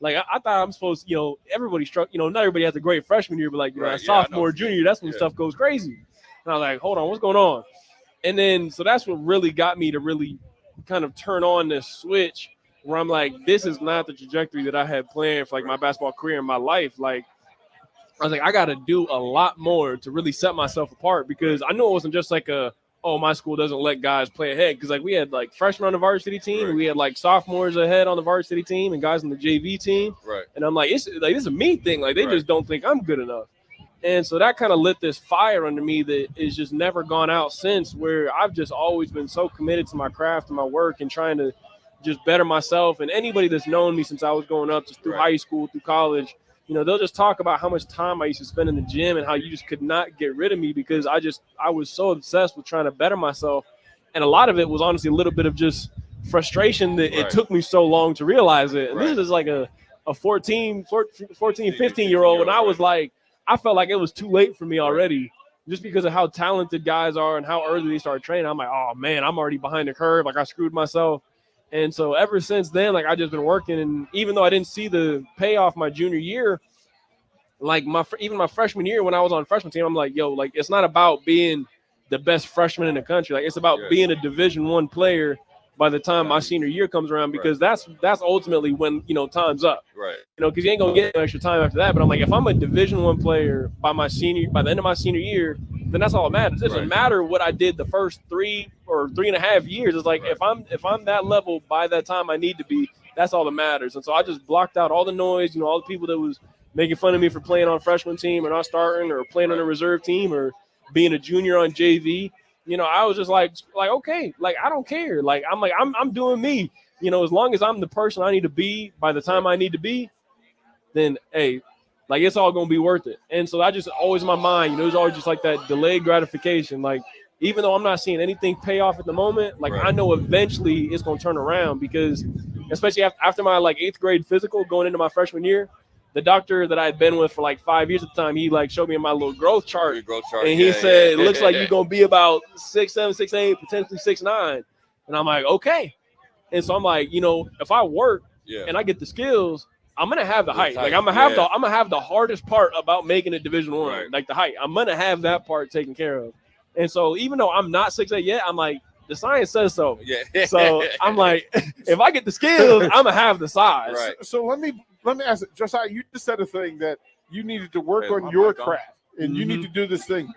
like, I thought I'm supposed, everybody struck, not everybody has a great freshman year, but like, Right, that yeah, I know sophomore, what you junior, mean. that's when Yeah. stuff goes crazy. And I was like, hold on, what's going on? And then, so that's what really got me to really kind of turn on this switch where I'm like, this is not the trajectory that I had planned for like my basketball career in my life. Like, I was like, I got to do a lot more to really set myself apart because I know it wasn't just like my school doesn't let guys play ahead. Cause like we had like freshmen on the varsity team and we had like sophomores ahead on the varsity team and guys on the JV team. Right. And I'm like, this is a me thing. Like they Right. just don't think I'm good enough. And so that kind of lit this fire under me that is just never gone out since, where I've just always been so committed to my craft and my work and trying to just better myself. And anybody that's known me since I was growing up, just through high school, through college, they'll just talk about how much time I used to spend in the gym and how you just could not get rid of me because I was so obsessed with trying to better myself. And a lot of it was honestly a little bit of just frustration that it took me so long to realize it. And this is like a 14, 15-year-old. And I was like, I felt like it was too late for me already just because of how talented guys are and how early they start training. I'm like, oh man, I'm already behind the curve. Like I screwed myself. And so ever since then, like I just been working. And even though I didn't see the payoff my junior year, like even my freshman year when I was on freshman team, I'm like, yo, like it's not about being the best freshman in the country. Like it's about being a Division I player by the time my senior year comes around, because that's ultimately when, time's up. Right. Because you ain't gonna get no extra time after that. But I'm like, if I'm a Division I player by the end of my senior year, then that's all that matters. It doesn't matter what I did the first 3 or 3.5 years. It's like if I'm that level by that time I need to be, that's all that matters. And so I just blocked out all the noise, all the people that was making fun of me for playing on freshman team or not starting or playing on a reserve team or being a junior on JV. I was just like, okay, like, I don't care. Like, I'm doing me, as long as I'm the person I need to be by the time I need to be, then, hey, like, it's all going to be worth it. And so I just always in my mind, there's always just like that delayed gratification. Like, even though I'm not seeing anything pay off at the moment, like I know eventually it's going to turn around because especially after my like 8th grade physical going into my freshman year, the doctor that I had been with for like 5 years at the time, he like showed me my little growth chart. And he said, it looks like you're going to be about 6'7", 6'8", potentially 6'9". And I'm like, okay. And so I'm like, if I work and I get the skills, I'm going to have the height. Like I'm going to have the hardest part about making it Division I, like the height. I'm going to have that part taken care of. And so even though I'm not 6'8" yet, I'm like, the science says so. Yeah. So I'm like, if I get the skills, I'm going to have the size. Right. So let me ask it, Josiah, you just said a thing that you needed to work on your craft and you need to do this thing.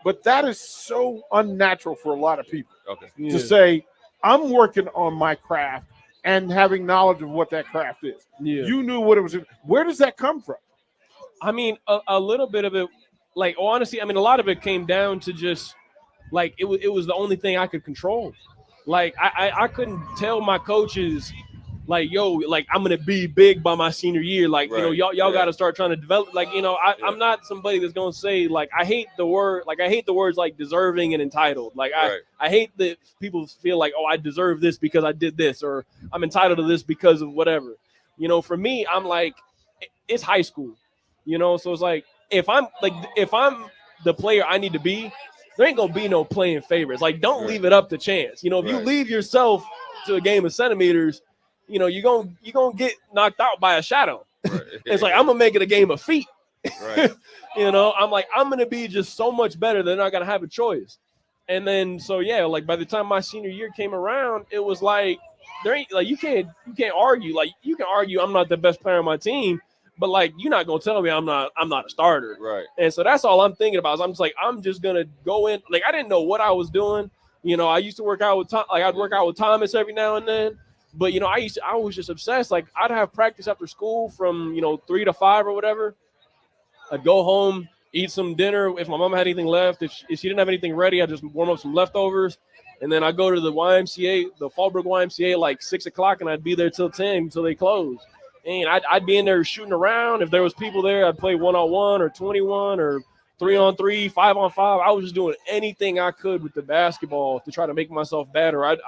But that is so unnatural for a lot of people to say, I'm working on my craft and having knowledge of what that craft is. Yeah. You knew what it was. Where does that come from? I mean, a little bit of it, like, honestly, I mean, a lot of it came down to just, like, it was the only thing I could control. Like, I couldn't tell my coaches, like, yo, like, I'm going to be big by my senior year. Like, y'all got to start trying to develop. Like, I'm not somebody that's going to say, like, I hate the words like deserving and entitled. Like, I hate that people feel like, oh, I deserve this because I did this, or I'm entitled to this because of whatever. For me, I'm like, it's high school, so it's like, if I'm the player I need to be, there ain't going to be no playing favorites. Like, don't leave it up to chance. If you leave yourself to a game of centimeters, you're gonna get knocked out by a shadow. Right. It's like, I'm gonna make it a game of feet. Right. I'm like, I'm gonna be just so much better than I gotta have a choice. And then so like by the time my senior year came around, it was like there ain't like you can't argue. Like, you can argue I'm not the best player on my team, but like you're not gonna tell me I'm not a starter. Right. And so that's all I'm thinking about. Is I'm just gonna go in. Like I didn't know what I was doing. I used to work out with I'd work out with Thomas every now and then. But I was just obsessed. Like I'd have practice after school from 3 to 5 or whatever. I'd go home, eat some dinner. If my mom had anything left, if she didn't have anything ready, I'd just warm up some leftovers. And then I'd go to the YMCA, the Fallbrook YMCA, like 6 o'clock, and I'd be there till 10 until they closed. And I'd be in there shooting around. If there was people there, I'd play 1-on-1 or 21 or 3-on-3, 5-on-5. I was just doing anything I could with the basketball to try to make myself better. I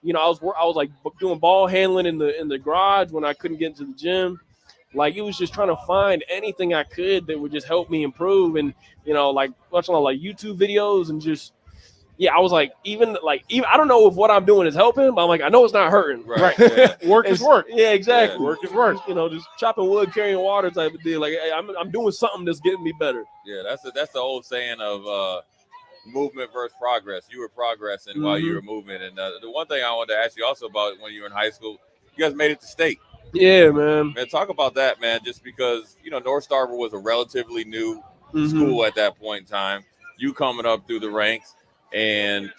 was like doing ball handling in the garage when I couldn't get into the gym. Like it was just trying to find anything I could that would just help me improve. And like watching all like YouTube videos and just. Yeah, I was like, even I don't know if what I'm doing is helping, but I'm like, I know it's not hurting. Right. Yeah. Work is work. Yeah, exactly. Yeah. Work is work. Just chopping wood, carrying water type of deal. Like, hey, I'm doing something that's getting me better. Yeah, that's the old saying of movement versus progress. You were progressing while you were moving. And the one thing I wanted to ask you also about when you were in high school, you guys made it to state. Yeah, man. Man, talk about that, man. Just because North Starver was a relatively new school at that point in time. You coming up through the ranks. And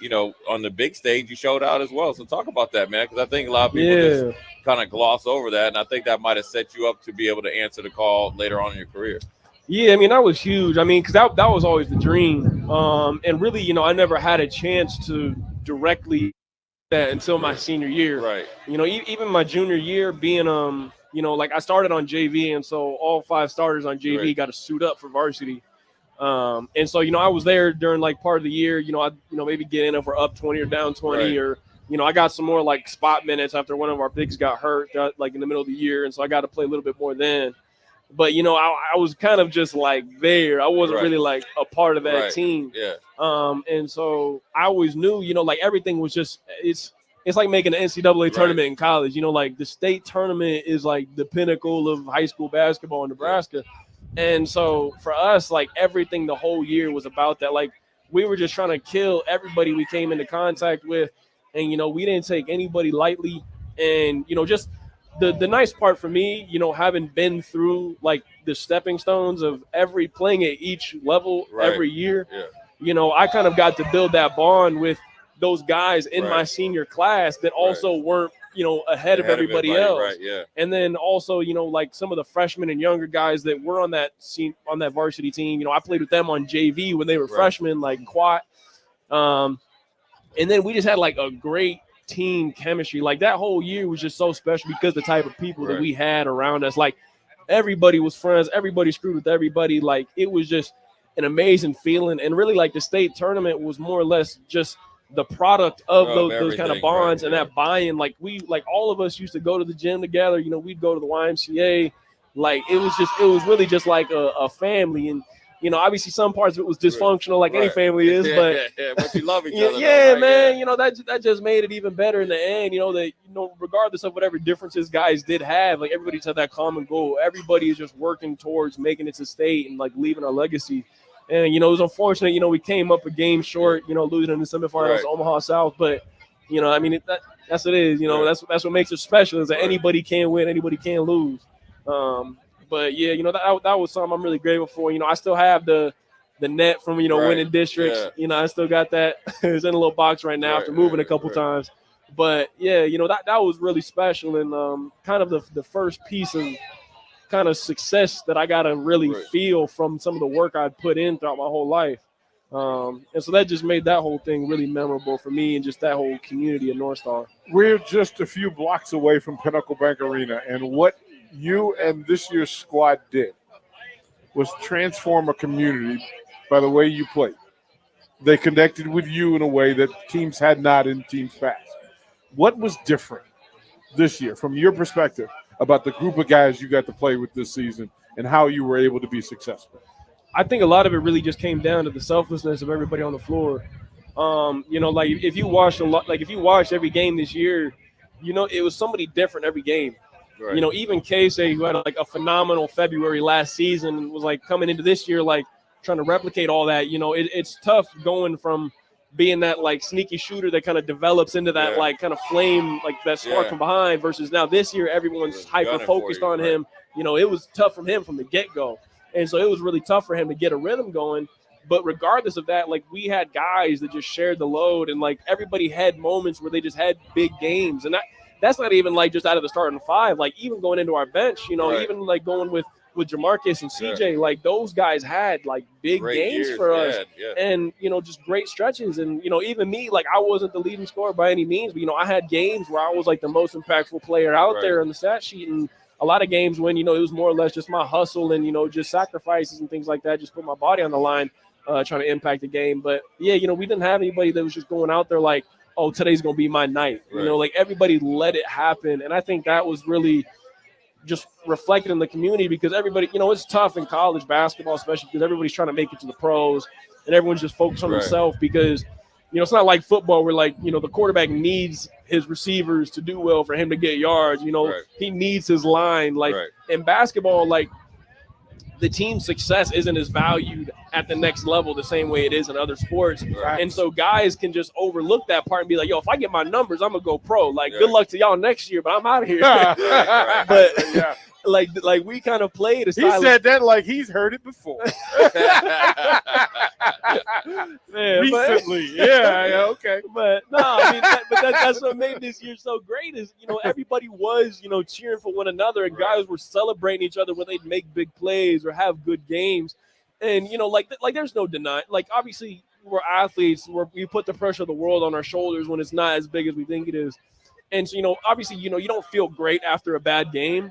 on the big stage, you showed out as well. So talk about that, man, because I think a lot of people just kind of gloss over that, and I think that might have set you up to be able to answer the call later on in your career. Yeah, I mean that was huge. I mean, because that was always the dream, and really, I never had a chance to directly that until my senior year. Right. Even my junior year, being like I started on JV, and so all 5 starters on JV got to suit up for varsity. And so, I was there during like part of the year, I maybe get in if we're up 20 or down 20 or, I got some more like spot minutes after one of our bigs got hurt like in the middle of the year. And so I got to play a little bit more then, but, I was kind of just like there. I wasn't really like a part of that team. Yeah. And so I always knew, like everything was just, it's like making an NCAA tournament in college, like the state tournament is like the pinnacle of high school basketball in Nebraska. And so for us, like everything the whole year was about that. Like we were just trying to kill everybody we came into contact with. And, we didn't take anybody lightly. And, just the nice part for me, having been through like the stepping stones of playing at each level every year, I kind of got to build that bond with those guys in my senior class that also weren't, ahead of everybody else. Right, yeah. And then also, like some of the freshmen and younger guys that were on that varsity team, I played with them on JV when they were freshmen, like Quat. And then we just had like a great team chemistry. Like that whole year was just so special because the type of people that we had around us, like everybody was friends, everybody screwed with everybody. Like it was just an amazing feeling. And really like the state tournament was more or less just the product of those kind of bonds and that buy-in. Like all of us used to go to the gym together, we'd go to the YMCA. Like it was really just like a family. And obviously some parts of it was dysfunctional, like any family is, but but you love each other. Man, that just made it even better in the end. That regardless of whatever differences guys did have, like everybody just had that common goal. Everybody is just working towards making it to state and like leaving a legacy. And, it was unfortunate, we came up a game short, losing in the semifinals to Omaha South. But, I mean, that's what it is. That's what makes it special is that anybody can win, anybody can lose. But, yeah, that was something I'm really grateful for. I still have the net from, winning districts. I still got that. It's in a little box right now after moving a couple times. But, yeah, that was really special and kind of the first piece of kind of success that I got to really feel from some of the work I'd put in throughout my whole life. And so that just made that whole thing really memorable for me and just that whole community at North Star. We're just a few blocks away from Pinnacle Bank Arena, and what you and this year's squad did was transform a community by the way you played. They connected with you in a way that teams had not in teams past. What was different this year from your perspective about the group of guys you got to play with this season and how you were able to be successful? I think a lot of it really just came down to the selflessness of everybody on the floor. Like if you watched every game this year, it was somebody different every game. Right. Even Casey, who had like a phenomenal February last season, was like coming into this year, like trying to replicate all that. It's tough going from, being that like sneaky shooter that kind of develops into that like kind of flame, like that spark from behind, versus now this year everyone's hyper focused on him. You know, it was tough from him from the get-go. And so it was really tough for him to get a rhythm going. But regardless of that, like we had guys that just shared the load, and like everybody had moments where they just had big games. And that's not even like just out of the starting five, like even going into our bench, you know, even like going with Jamarcus and CJ, like those guys had like big games for us and, you know, just great stretches. And, you know, even me, like I wasn't the leading scorer by any means, but, you know, I had games where I was like the most impactful player out there on the stat sheet. And a lot of games when, you know, it was more or less just my hustle and, you know, just sacrifices and things like that, just put my body on the line, trying to impact the game. But yeah, you know, we didn't have anybody that was just going out there like, oh, today's going to be my night. You know, like everybody let it happen. And I think that was really just reflected in the community, because everybody, you know, it's tough in college basketball, especially because everybody's trying to make it to the pros and everyone's just focused on themselves, because, you know, it's not like football where like, you know, the quarterback needs his receivers to do well for him to get yards. You know, he needs his line. Like in basketball, like the team's success isn't as valued at the next level the same way it is in other sports. And so guys can just overlook that part and be like, yo, if I get my numbers, I'm going to go pro. Like, good luck to y'all next year, but I'm out of here. But like we kind of played a style. He said that like he's heard it before. Man, recently. Okay. But no, I mean, that's what made this year so great is, you know, everybody was, you know, cheering for one another, and guys were celebrating each other when they'd make big plays or have good games. And, you know, like there's no denying, like, obviously we're athletes, we put the pressure of the world on our shoulders when it's not as big as we think it is. And so, you know, obviously, you know, you don't feel great after a bad game.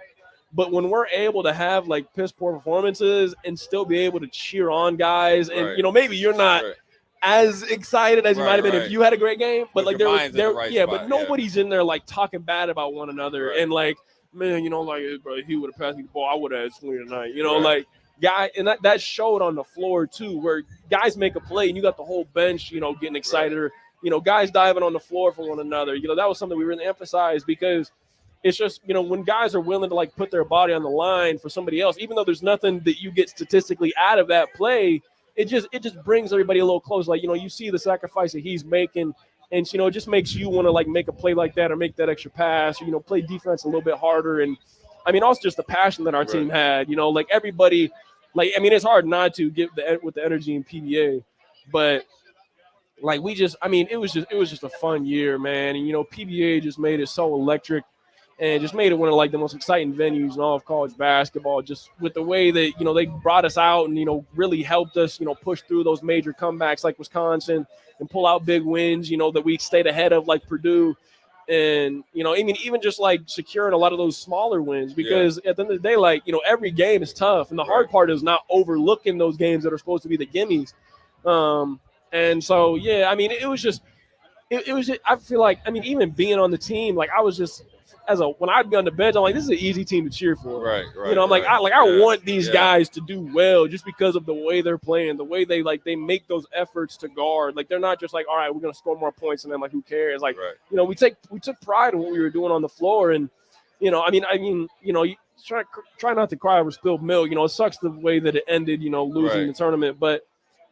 But when we're able to have like piss poor performances and still be able to cheer on guys, and you know, maybe you're not as excited as you might have been if you had a great game, but like but nobody's in there like talking bad about one another and like, man, you know, like, bro, he would have passed me the ball, I would have had 20 tonight, you know, like guy, and that showed on the floor too, where guys make a play and you got the whole bench, you know, getting excited, or you know, guys diving on the floor for one another. You know, that was something we really emphasized, because it's just, you know, when guys are willing to like put their body on the line for somebody else, even though there's nothing that you get statistically out of that play, it just brings everybody a little closer. Like, you know, you see the sacrifice that he's making, and, you know, it just makes you want to like make a play like that or make that extra pass, or, you know, play defense a little bit harder. And I mean, also just the passion that our team had, you know, like everybody, like, I mean, it's hard not to get with the energy in PBA, but like we just, I mean, it was just a fun year, man. And, you know, PBA just made it so electric. And just made it one of like the most exciting venues in all of college basketball, just with the way that, you know, they brought us out and, you know, really helped us, you know, push through those major comebacks like Wisconsin and pull out big wins, you know, that we stayed ahead of like Purdue. And, you know, I mean, even just like securing a lot of those smaller wins, because at the end of the day, like, you know, every game is tough. And the hard part is not overlooking those games that are supposed to be the gimmies. And so, yeah, I mean, it was just, I feel like, I mean, even being on the team, like I was just, when I'd be on the bench, I'm like, this is an easy team to cheer for. Right. You know, I'm like, I want these guys to do well just because of the way they're playing, the way they make those efforts to guard. Like, they're not just like, all right, we're gonna score more points, and then like, who cares? Like, you know, we took pride in what we were doing on the floor, and you know, I mean, you know, you try not to cry over spilled milk. You know, it sucks the way that it ended. You know, losing the tournament, but.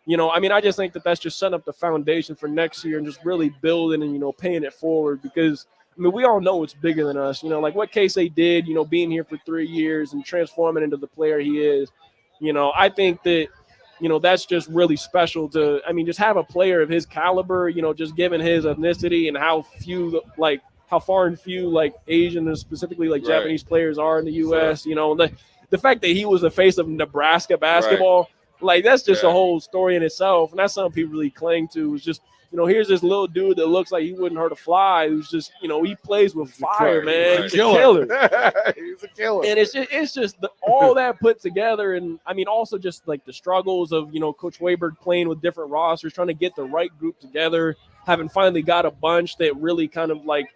You know, I mean, I just think that that's just setting up the foundation for next year and just really building and, you know, paying it forward, because, I mean, we all know it's bigger than us. You know, like what Casey did, you know, being here for 3 years and transforming into the player he is, you know, I think that, you know, that's just really special to, I mean, just have a player of his caliber, you know, just given his ethnicity and how far and few, like, Asian and specifically, like, Japanese players are in the U.S., you know, the fact that he was the face of Nebraska basketball, like, that's just a whole story in itself. And that's something people really cling to, is just, you know, here's this little dude that looks like he wouldn't hurt a fly, who's just, you know, he plays with fire, man. He's a killer. He's a killer. And it's just all that put together. And, I mean, also just, like, the struggles of, you know, Coach Wayberg playing with different rosters, trying to get the right group together, having finally got a bunch that really kind of, like,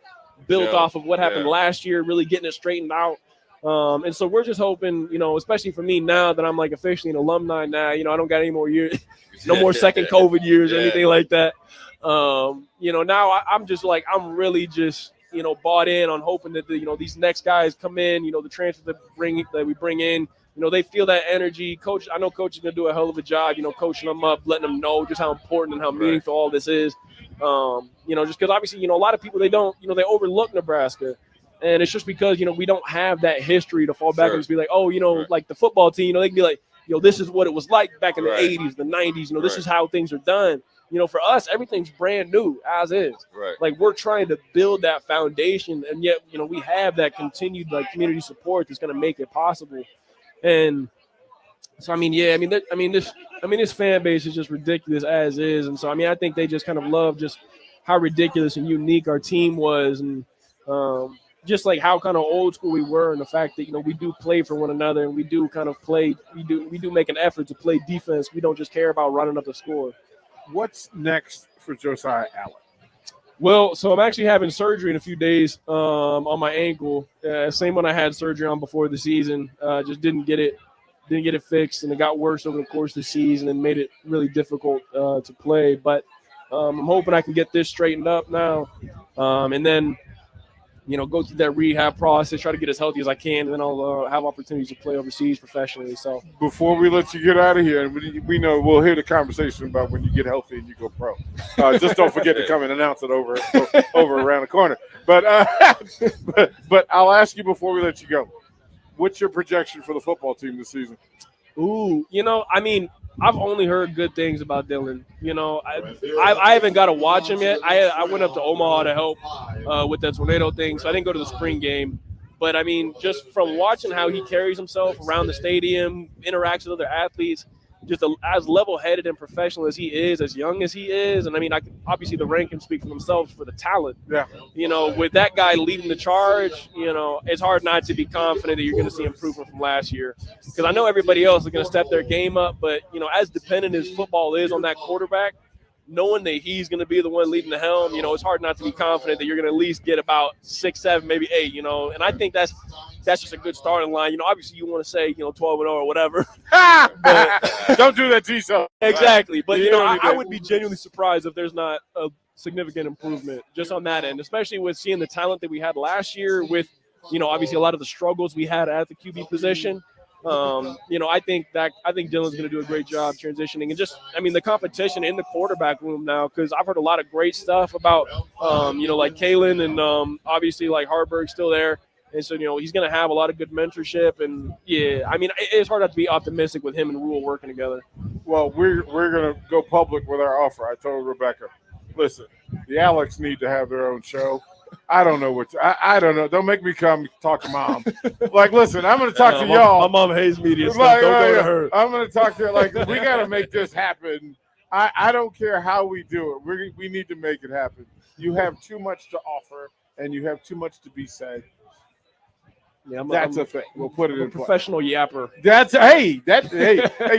built off of what happened last year, really getting it straightened out. And so we're just hoping, you know, especially for me now that I'm like officially an alumni now, you know, I don't got any more years, no more second COVID years or anything like that. You know, now I'm just like, I'm really just, you know, bought in on hoping that, you know, these next guys come in, you know, the transfers that we bring in, you they feel that energy. Coach, I know Coach is going to do a hell of a job, coaching them up, letting them know just how important and how meaningful all this is. Just because obviously, a lot of people, they don't, they overlook Nebraska. And it's just because, we don't have that history to fall back and just be like, like the football team, they can be like, this is what it was like back in the 80s, the 90s. This is how things are done. For us, everything's brand new as is. Right. Like we're trying to build that foundation, and yet, we have that continued like community support that's going to make it possible. And so, this fan base is just ridiculous as is. And so, I think they just kind of love just how ridiculous and unique our team was, and just like how kind of old school we were, and the fact that we do play for one another, and we do kind of play. We do make an effort to play defense. We don't just care about running up the score. What's next for Josiah Allen? Well, so I'm actually having surgery in a few days on my ankle. Same one I had surgery on before the season. Just didn't get it fixed, and it got worse over the course of the season and made it really difficult to play. But I'm hoping I can get this straightened up now, and then go through that rehab process, try to get as healthy as I can, and then I'll have opportunities to play overseas professionally. So before we let you get out of here, and we know we'll hear the conversation about when you get healthy and you go pro. Just don't forget to come and announce it over around the corner. But I'll ask you before we let you go, what's your projection for the football team this season? Ooh, I've only heard good things about Dylan. I haven't got to watch him yet. I went up to Omaha to help with that tornado thing, so I didn't go to the spring game. But, just from watching how he carries himself around the stadium, interacts with other athletes, just as level-headed and professional as he is, as young as he is. And, obviously the rank can speak for themselves for the talent. Yeah. With that guy leading the charge, it's hard not to be confident that you're going to see improvement from last year. Because I know everybody else is going to step their game up, but, as dependent as football is on that quarterback, knowing that he's going to be the one leading the helm, it's hard not to be confident that you're going to at least get about 6, 7, maybe 8, and I think that's just a good starting line. Obviously you want to say, 12-0 or whatever. But don't do that to yourself. Exactly. But, I would be genuinely surprised if there's not a significant improvement just on that end, especially with seeing the talent that we had last year with, obviously a lot of the struggles we had at the QB position. I think Dylan's going to do a great job transitioning, and just, the competition in the quarterback room now, because I've heard a lot of great stuff about, like Kalen and obviously like Harburg's still there. And so, he's going to have a lot of good mentorship. And, it's hard not to be optimistic with him and Rule working together. Well, we're going to go public with our offer. I told Rebecca, listen, the Alex need to have their own show. I don't know I don't know. Don't make me come talk to Mom. Listen, I'm going to talk to y'all. My mom hates media stuff. Don't go to her. I'm going to talk to her. We got to make this happen. I don't care how we do it. We need to make it happen. You have too much to offer, and you have too much to be said. Yeah, that's a thing. We'll put it in professional yapper. Hey,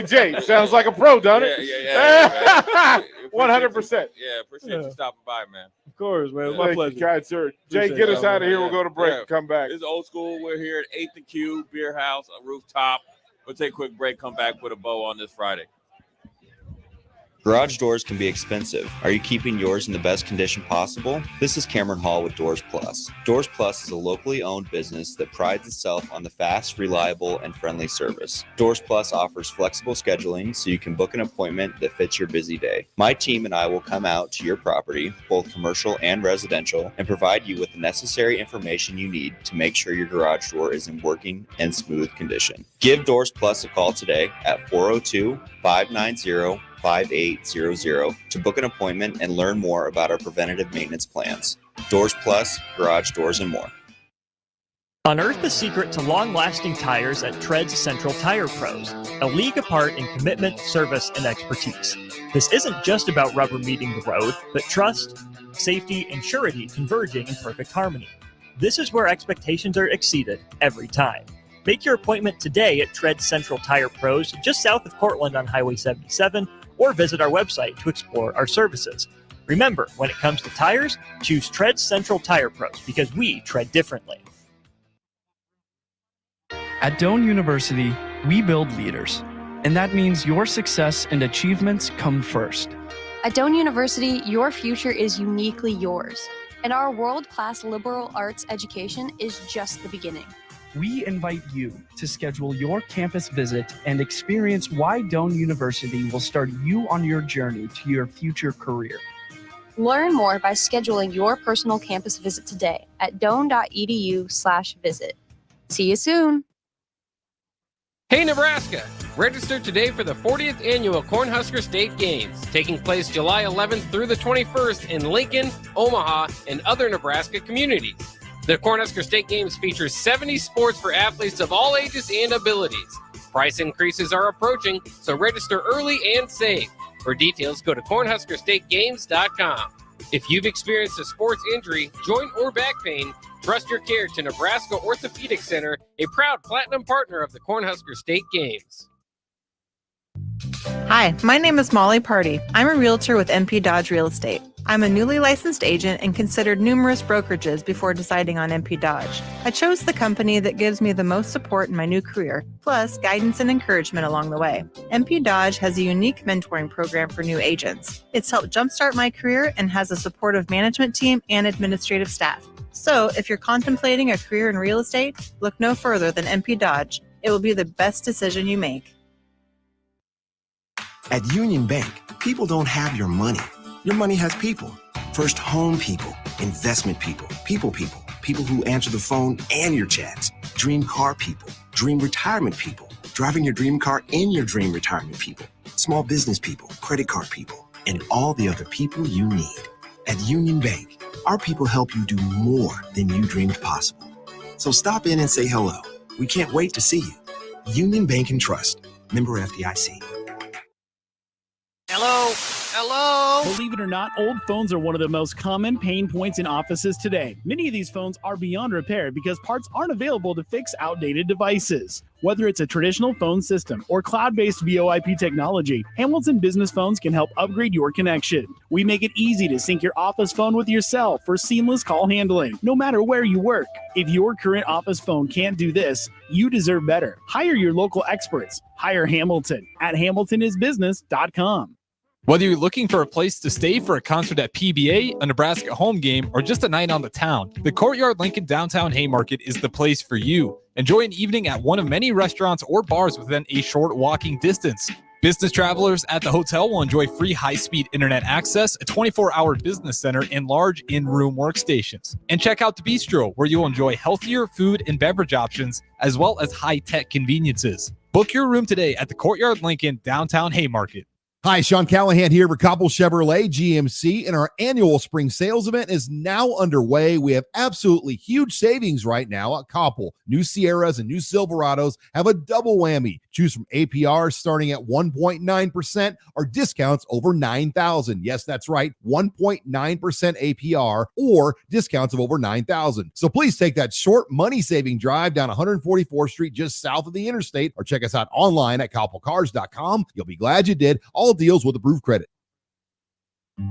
Jay, sounds like a pro, don't it? Yeah. 100%. Yeah, appreciate you stopping by, man. Of course, man. My pleasure. God, sir. Jay, get us out of here. We'll go to break and come back. This is Old School. We're here at 8th and Q, Bierhaus, a rooftop. We'll take a quick break, come back with a bow on this Friday. Garage doors can be expensive. Are you keeping yours in the best condition possible? This is Cameron Hall with Doors Plus. Doors Plus is a locally owned business that prides itself on the fast, reliable, and friendly service. Doors Plus offers flexible scheduling so you can book an appointment that fits your busy day. My team and I will come out to your property, both commercial and residential, and provide you with the necessary information you need to make sure your garage door is in working and smooth condition. Give Doors Plus a call today at 402-590-5800 to book an appointment and learn more about our preventative maintenance plans. Doors Plus, garage doors, and more. Unearth the secret to long-lasting tires at Tread's Central Tire Pros, a league apart in commitment, service, and expertise. This isn't just about rubber meeting the road, but trust, safety, and surety converging in perfect harmony. This is where expectations are exceeded every time. Make your appointment today at Tread's Central Tire Pros, just south of Cortland on Highway 77, or visit our website to explore our services. Remember, when it comes to tires, choose Tread Central Tire Pros because we tread differently. At Doane University, we build leaders, and that means your success and achievements come first. At Doane University, your future is uniquely yours, and our world-class liberal arts education is just the beginning. We invite you to schedule your campus visit and experience why Doane University will start you on your journey to your future career. Learn more by scheduling your personal campus visit today at doane.edu/visit. See you soon. Hey Nebraska! Register today for the 40th Annual Cornhusker State Games, taking place July 11th through the 21st in Lincoln, Omaha, and other Nebraska communities. The Cornhusker State Games features 70 sports for athletes of all ages and abilities. Price increases are approaching, so register early and save. For details, go to cornhuskerstategames.com. If you've experienced a sports injury, joint or back pain, trust your care to Nebraska Orthopedic Center, a proud platinum partner of the Cornhusker State Games. Hi, my name is Molly Party. I'm a realtor with MP Dodge Real Estate. I'm a newly licensed agent and considered numerous brokerages before deciding on MP Dodge. I chose the company that gives me the most support in my new career, plus guidance and encouragement along the way. MP Dodge has a unique mentoring program for new agents. It's helped jumpstart my career and has a supportive management team and administrative staff. So if you're contemplating a career in real estate, look no further than MP Dodge. It will be the best decision you make. At Union Bank, people don't have your money. Your money has people. First home people, investment people, people who answer the phone and your chats, dream car people, dream retirement people, driving your dream car in your dream retirement people, small business people, credit card people, and all the other people you need. At Union Bank, our people help you do more than you dreamed possible. So stop in and say hello. We can't wait to see you. Union Bank and Trust. Member FDIC. Hello? Hello? Believe it or not, old phones are one of the most common pain points in offices today. Many of these phones are beyond repair because parts aren't available to fix outdated devices. Whether it's a traditional phone system or cloud-based VoIP technology, Hamilton Business Phones can help upgrade your connection. We make it easy to sync your office phone with yourself for seamless call handling, no matter where you work. If your current office phone can't do this, you deserve better. Hire your local experts. Hire Hamilton at hamiltonisbusiness.com. Whether you're looking for a place to stay for a concert at PBA, a Nebraska home game, or just a night on the town, the Courtyard Lincoln Downtown Haymarket is the place for you. Enjoy an evening at one of many restaurants or bars within a short walking distance. Business travelers at the hotel will enjoy free high-speed internet access, a 24-hour business center, and large in-room workstations. And check out the bistro, where you'll enjoy healthier food and beverage options, as well as high-tech conveniences. Book your room today at the Courtyard Lincoln Downtown Haymarket. Hi, Sean Callahan here for Koppel Chevrolet GMC, and our annual spring sales event is now underway. We have absolutely huge savings right now at Koppel. New Sierras and new Silverados have a double whammy. Choose from APR starting at 1.9% or discounts over $9,000. Yes, that's right, 1.9% APR or discounts of over $9,000. So please take that short money-saving drive down 144th Street just south of the interstate, or check us out online at koppelcars.com. You'll be glad you did. All deals with approved credit.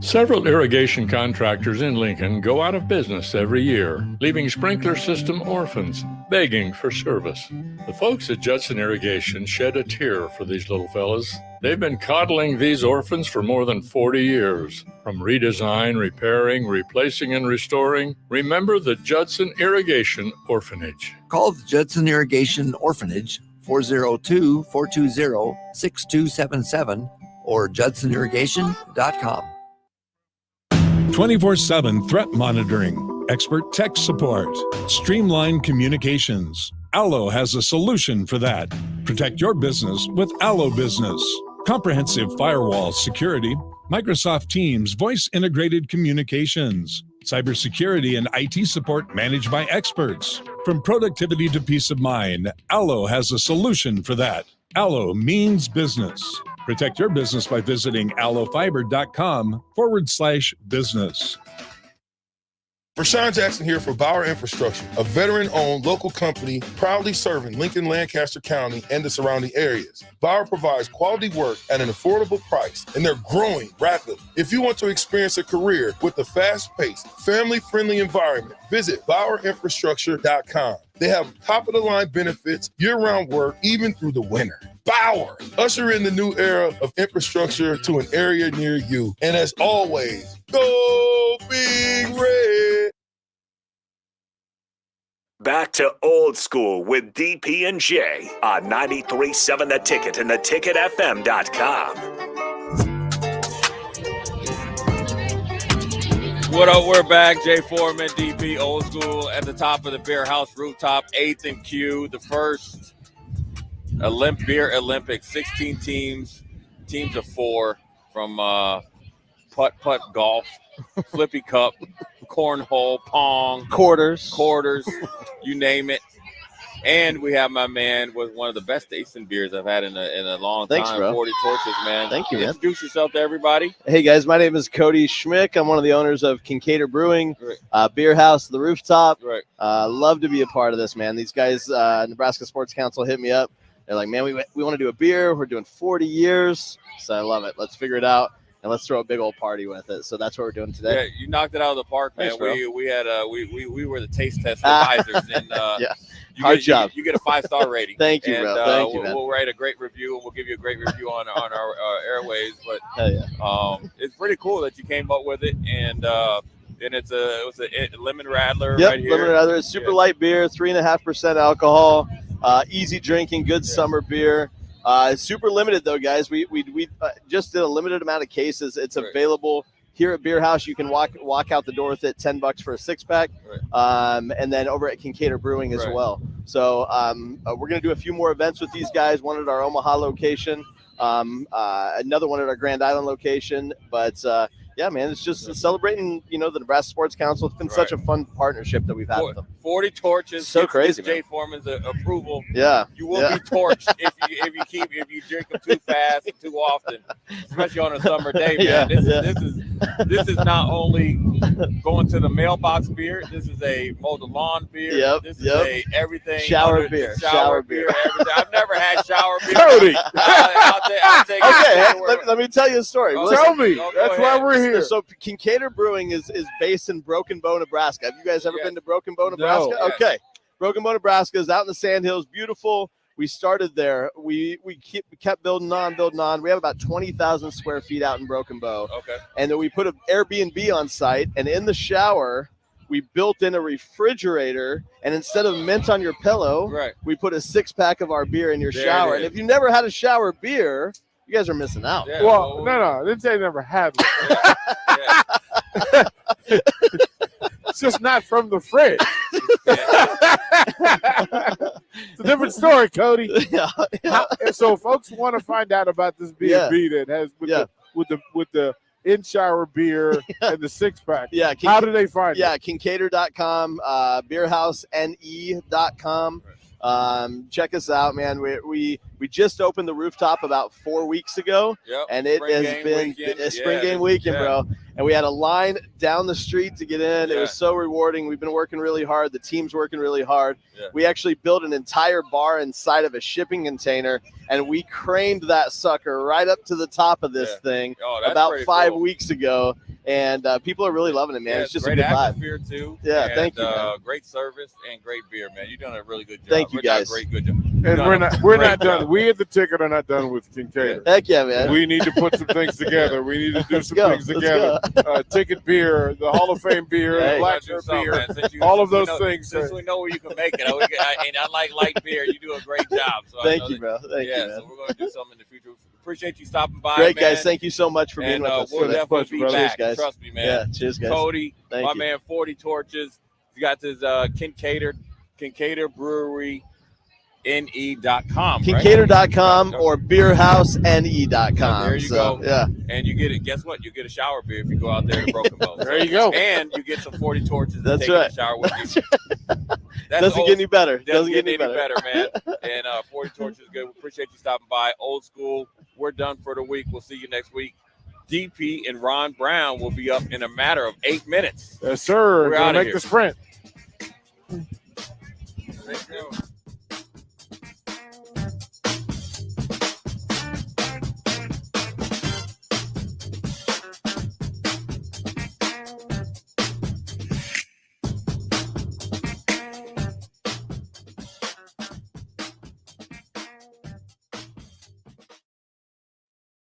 Several irrigation contractors in Lincoln go out of business every year, leaving sprinkler system orphans begging for service. The folks at Judson Irrigation shed a tear for these little fellas. They've been coddling these orphans for more than 40 years. From redesign, repairing, replacing, and restoring, remember the Judson Irrigation Orphanage. Call the Judson Irrigation Orphanage 402-420-6277 or judsonirrigation.com. 24/7 threat monitoring, expert tech support, streamlined communications. Allo has a solution for that. Protect your business with Allo Business. Comprehensive firewall security, Microsoft Teams voice integrated communications, cybersecurity and IT support managed by experts. From productivity to peace of mind, Allo has a solution for that. Allo means business. Protect your business by visiting allofiber.com/business. Rashawn Jackson here for Bauer Infrastructure, a veteran-owned local company proudly serving Lincoln, Lancaster County, and the surrounding areas. Bauer provides quality work at an affordable price, and they're growing rapidly. If you want to experience a career with a fast-paced, family-friendly environment, visit BauerInfrastructure.com. They have top-of-the-line benefits, year-round work, even through the winter. Bauer, usher in the new era of infrastructure to an area near you. And as always, go Big Red. back to Old School with DP and Jay on 93.7 The Ticket and theticketfm.com. What up? We're back. Jay Foreman, DP, Old School at the top of the Bierhaus rooftop, 8th and Q, the first Beer Olympics, 16 teams of 4 from putt golf, flippy cup, cornhole, pong, quarters, you name it. And we have my man with one of the best tasting beers I've had in a long time. Thanks, bro. 40 Torches, man. Thank you, man. Introduce yourself to everybody. Hey, guys. My name is Cody Schmick. I'm one of the owners of Kincaidor Brewing, Bierhaus, the rooftop. Right. Love to be a part of this, man. These guys, Nebraska Sports Council, hit me up. They're like, man, we want to do a beer. We're doing 40 years. So I love it. Let's figure it out. And let's throw a big old party with it. So that's what we're doing today. Yeah, you knocked it out of the park, man. Thanks, bro. We had we were the taste test advisors, and yeah, hard job. You get a 5-star rating. Thank you, and, bro. Thank you, man. We'll write a great review, and we'll give you a great review on our airways. But hell yeah. It's pretty cool that you came up with it, and it was a lemon rattler Yep, right here. lemon rattler. It's super light beer, 3.5% alcohol, easy drinking, good summer beer. It's super limited though, guys. We just did a limited amount of cases. It's available here at Bierhaus. You can walk out the door with it, $10 for a 6-pack, and then over at Kincaidor Brewing as well. So we're gonna do a few more events with these guys. One at our Omaha location, another one at our Grand Island location. But yeah, man, it's just celebrating, the Nebraska Sports Council. It's been such a fun partnership that we've had with them. 40 torches. So crazy, Jay man. Foreman's approval. Yeah, you will be torched if you drink them too fast and too often, especially on a summer day, man. This is not only going to the mailbox beer. This is a mow the lawn beer. Yep, This is a everything shower beer. Shower beer. Everything. I've never had shower beer. Cody. I'll take Okay, it. let me tell you a story. Tell me. That's why we're here. So Kincaidor Brewing is based in Broken Bow, Nebraska. Have you guys ever been to Broken Bow, Nebraska? No. Okay. Broken Bow, Nebraska is out in the Sandhills. Beautiful. We started there. We kept building on. We have about 20,000 square feet out in Broken Bow. Okay. And then we put an Airbnb on site, and in the shower, we built in a refrigerator, and instead of mint on your pillow, we put a 6-pack of our beer in your shower. And if you never had a shower beer, you guys are missing out. Yeah, well, no, I didn't say I never had one. It's just not from the fridge. It's a different story, Cody. So, folks want to find out about this B&B that has with the in-shower beer and the 6-pack. Yeah. How do they find it? Yeah, Kincaidor.com, Bierhausne.com. Check us out, man. We just opened the rooftop about 4 weeks ago, and it has been a spring game weekend, bro. And we had a line down the street to get in. It was so rewarding. We've been working really hard. The team's working really hard. We actually built an entire bar inside of a shipping container, and we craned that sucker right up to the top of this thing about 5 weeks ago. And people are really loving it, man. It's just a great good vibe. atmosphere too. Yeah, and, thank you, man. Great service and great beer, man. You've done a really good job. Thank you, guys. Good job. And we're not done. We at the Ticket are not done with Kincaidor. Heck yeah, man. We need to put some things together. We need to do some things together. Ticket beer, the Hall of Fame beer, the Black Shirt beer, all of those things. Since we know where you can make it, and I like light beer. You do a great job. So Thank you, bro. Thank you, man. So we're going to do something in the future. Appreciate you stopping by, Great, man. guys. Thank you so much for being with us. We'll definitely be back. Cheers, guys. Trust me, man. Yeah, cheers, guys. Cody, Thank my you. man, 40 Torches. You got this Kincaidor Brewery. NE.com, Kincaidor.com or Bierhausne.com. There you go. Yeah. And you get it. Guess what? You get a shower beer if you go out there to Broken Bow. There you go. And you get some 40 Torches. That's to take right. in the shower with you. Doesn't get any better. Doesn't get any better, man. And 40 Torches is good. We appreciate you stopping by. Old School. We're done for the week. We'll see you next week. DP and Ron Brown will be up in a matter of 8 minutes. Yes, sir. We're Gonna out of make here. the sprint. Thank you.